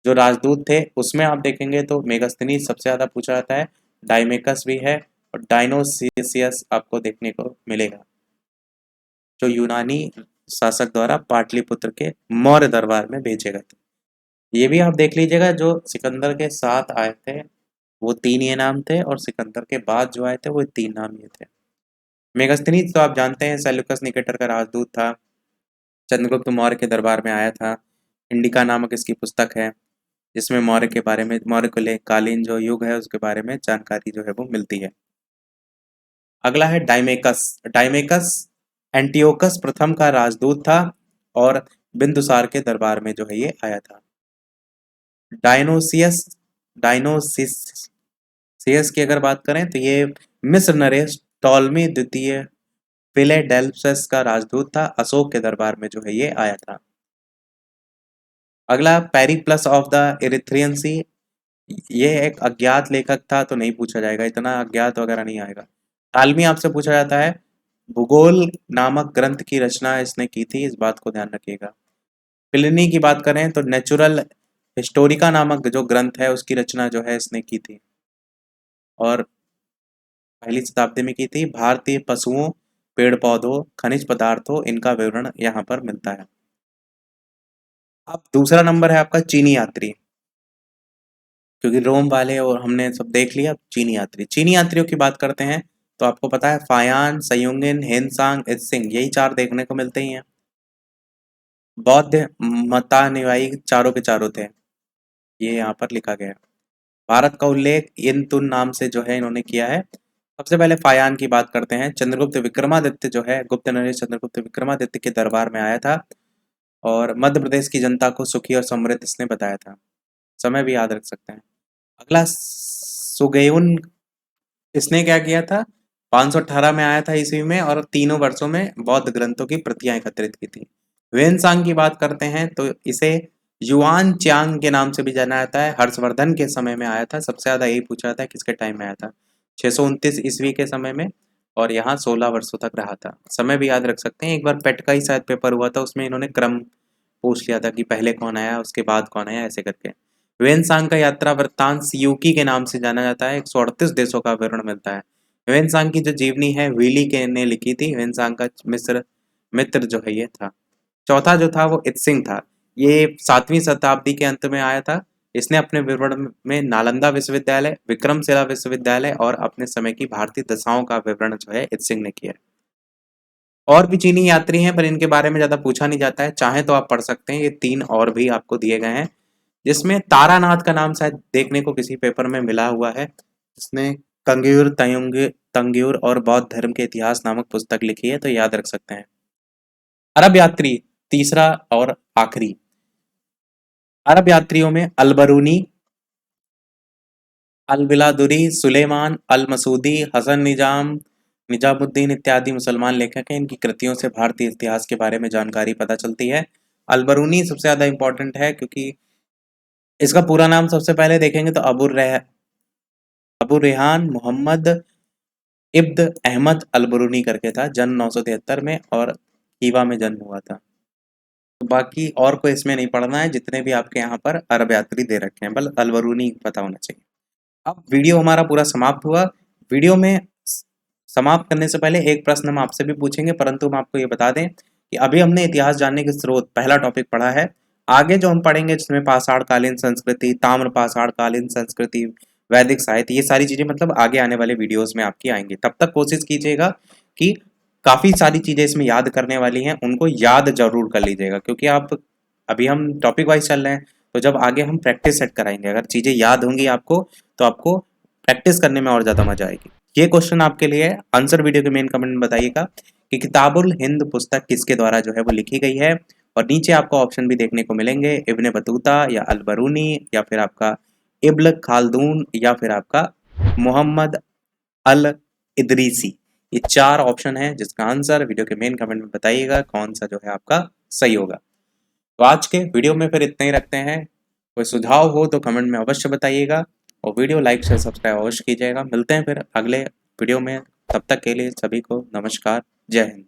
Speaker 1: जो राजदूत थे उसमें आप देखेंगे तो मेगस्थनीज सबसे ज्यादा पूछा जाता है, डाइमेकस भी है, और डायनोसियस आपको देखने को मिलेगा, जो यूनानी शासक द्वारा पाटलिपुत्र के मौर्य दरबार में भेजे गए थे। ये भी आप देख लीजिएगा, जो सिकंदर के साथ आए थे वो 3 ये नाम थे, और सिकंदर के बाद जो आए थे वो 3 नाम ये थे। मेगस्थनीज तो आप जानते हैं सेल्यूकस निकेटर का राजदूत था, चंद्रगुप्त मौर्य के दरबार में आया था। इंडिका नामक इसकी पुस्तक है, जिसमें मौर्य के बारे में, मौर्य को ले कालीन जो युग है उसके बारे में जानकारी जो है वो मिलती है। अगला है डाइमेकस। डाइमेकस एंटियोकस प्रथम का राजदूत था, और बिंदुसार के दरबार में जो है ये आया था। डायनोसियस डायनोसिस की अगर बात करें तो ये मिस्र नरेश टॉलमी द्वितीय फिलेडेल्फस का राजदूत था, अशोक के दरबार में जो है ये आया था। अगला पेरिप्लस ऑफ द इरिथ्रियन सी, ये एक अज्ञात लेखक था, तो नहीं पूछा जाएगा, इतना अज्ञात वगैरह नहीं आएगा। टालमी आपसे पूछा जाता है, भूगोल नामक ग्रंथ की रचना इसने की थी, इस बात को ध्यान रखिएगा। प्लिनी की बात करें तो नेचुरल हिस्टोरिका नामक जो ग्रंथ है उसकी रचना जो है इसने की थी, और पहली शताब्दी में की थी। भारतीय पशुओं, पेड़ पौधों, खनिज पदार्थों, इनका विवरण यहाँ पर मिलता है। अब दूसरा नंबर है आपका चीनी यात्री, क्योंकि रोम वाले और हमने सब देख लिया। चीनी यात्री, चीनी यात्रियों की बात करते हैं तो आपको पता है फायान, सयुंगिन, हेनसांग, इत्सिंग, यही 4 देखने को मिलते ही हैं। बौद्ध मतानुयायी चारों के चारों थे, ये यहाँ पर लिखा गया है। भारत का उल्लेख इन तुन नाम से जो है इन्होंने किया है। सबसे पहले फायान की बात करते हैं। चंद्रगुप्त विक्रमादित्य जो है, गुप्त नरेश चंद्रगुप्त विक्रमादित्य के दरबार में आया था, और मध्य प्रदेश की जनता को सुखी और समृद्ध इसने बताया था। समय भी याद रख सकते हैं। अगला सुगेउन, इसने क्या किया था, 518 में आया था ईस्वी में, और तीनों वर्षों में बौद्ध ग्रंथों की प्रतियां एकत्रित की थी। वेनसांग की बात करते हैं तो इसे युआन चांग के नाम से भी जाना जाता है, हर्षवर्धन के समय में आया था। सबसे ज्यादा यही पूछा जाता है किसके टाइम में आया था, 629 ईस्वी के समय में, और यहाँ 16 वर्षों तक रहा था। समय भी याद रख सकते हैं, एक बार पेट का ही शायद पेपर हुआ था, उसमें इन्होंने क्रम पूछ लिया था कि पहले कौन आया उसके बाद कौन आया, ऐसे करके। ह्वेनसांग का यात्रा वृत्तांत सियूकी के नाम से जाना जाता है, 138 देशों का विवरण मिलता है। ह्वेनसांग की जो जीवनी है विली के ने लिखी थी, ह्वेनसांग का मित्र जो है ये था। चौथा जो था वो इत्सिंग था, ये 7वीं शताब्दी के अंत में आया था। इसने अपने विवरण में नालंदा विश्वविद्यालय, विक्रमशिला विश्वविद्यालय और अपने समय की भारतीय दशाओं का विवरण जो है इत्सिंग ने किया है। और भी चीनी यात्री हैं पर इनके बारे में ज्यादा पूछा नहीं जाता है, चाहे तो आप पढ़ सकते हैं। ये 3 और भी आपको दिए गए हैं, जिसमें तारानाथ का नाम शायद देखने को किसी पेपर में मिला हुआ है, जिसने कंगूर तंगूर और बौद्ध धर्म के इतिहास नामक पुस्तक लिखी है, तो याद रख सकते हैं। अरब यात्री, तीसरा और आखिरी। अरब यात्रियों में अलबरूनी, अल-बिलादुरी, सुलेमान, अल-मसूदी, हसन निजामुद्दीन इत्यादि मुसलमान लेखक हैं। इनकी कृतियों से भारतीय इतिहास के बारे में जानकारी पता चलती है। अल-बरूनी सबसे ज़्यादा इम्पोर्टेंट है क्योंकि इसका पूरा नाम सबसे पहले देखेंगे तो अबू रेहान मोहम्मद इब्न अहमद अल-बरूनी करके था। जन्म 973 में और हीवा में जन्म हुआ था। तो बाकी और कोई इसमें नहीं पढ़ना है, जितने भी आपके यहाँ पर अरब यात्री दे रखे हैं, बस अल-बरूनी पता होना चाहिए। अब वीडियो हमारा पूरा समाप्त हुआ। वीडियो में समाप्त करने से पहले एक प्रश्न हम आपसे भी पूछेंगे, परंतु हम आपको ये बता दें कि अभी हमने इतिहास जानने के स्रोत पहला टॉपिक पढ़ा है। आगे जो हम पढ़ेंगे जिसमें पाषाणकालीन संस्कृति, ताम्र पाषाणकालीन संस्कृति, वैदिक साहित्य, ये सारी चीजें मतलब आगे आने वाले वीडियोस में आपकी आएंगी। तब तक कोशिश कीजिएगा कि काफी सारी चीजें इसमें याद करने वाली हैं, उनको याद जरूर कर लीजिएगा, क्योंकि आप अभी हम टॉपिक वाइज चल रहे हैं, तो जब आगे हम प्रैक्टिस सेट कराएंगे, अगर चीजें याद होंगी आपको तो आपको प्रैक्टिस करने में और ज्यादा मजा आएगी। ये क्वेश्चन आपके लिए है, आंसर वीडियो के मेन कमेंट में बताइएगा कि किताबुल हिंद पुस्तक किसके द्वारा जो है वो लिखी गई है। और नीचे आपको ऑप्शन भी देखने को मिलेंगे, इब्ने बतूता या अल-बरूनी या फिर आपका इब्न खालदून या फिर आपका मोहम्मद अल इदरीसी। ये 4 ऑप्शन है जिसका आंसर वीडियो के मेन कमेंट में बताइएगा कौन सा जो है आपका सही होगा। तो आज के वीडियो में फिर इतना ही रखते हैं। कोई सुझाव हो तो कमेंट में अवश्य बताइएगा और वीडियो लाइक शेयर सब्सक्राइब अवश्य कीजिएगा। मिलते हैं फिर अगले वीडियो में, तब तक के लिए सभी को नमस्कार, जय हिंद।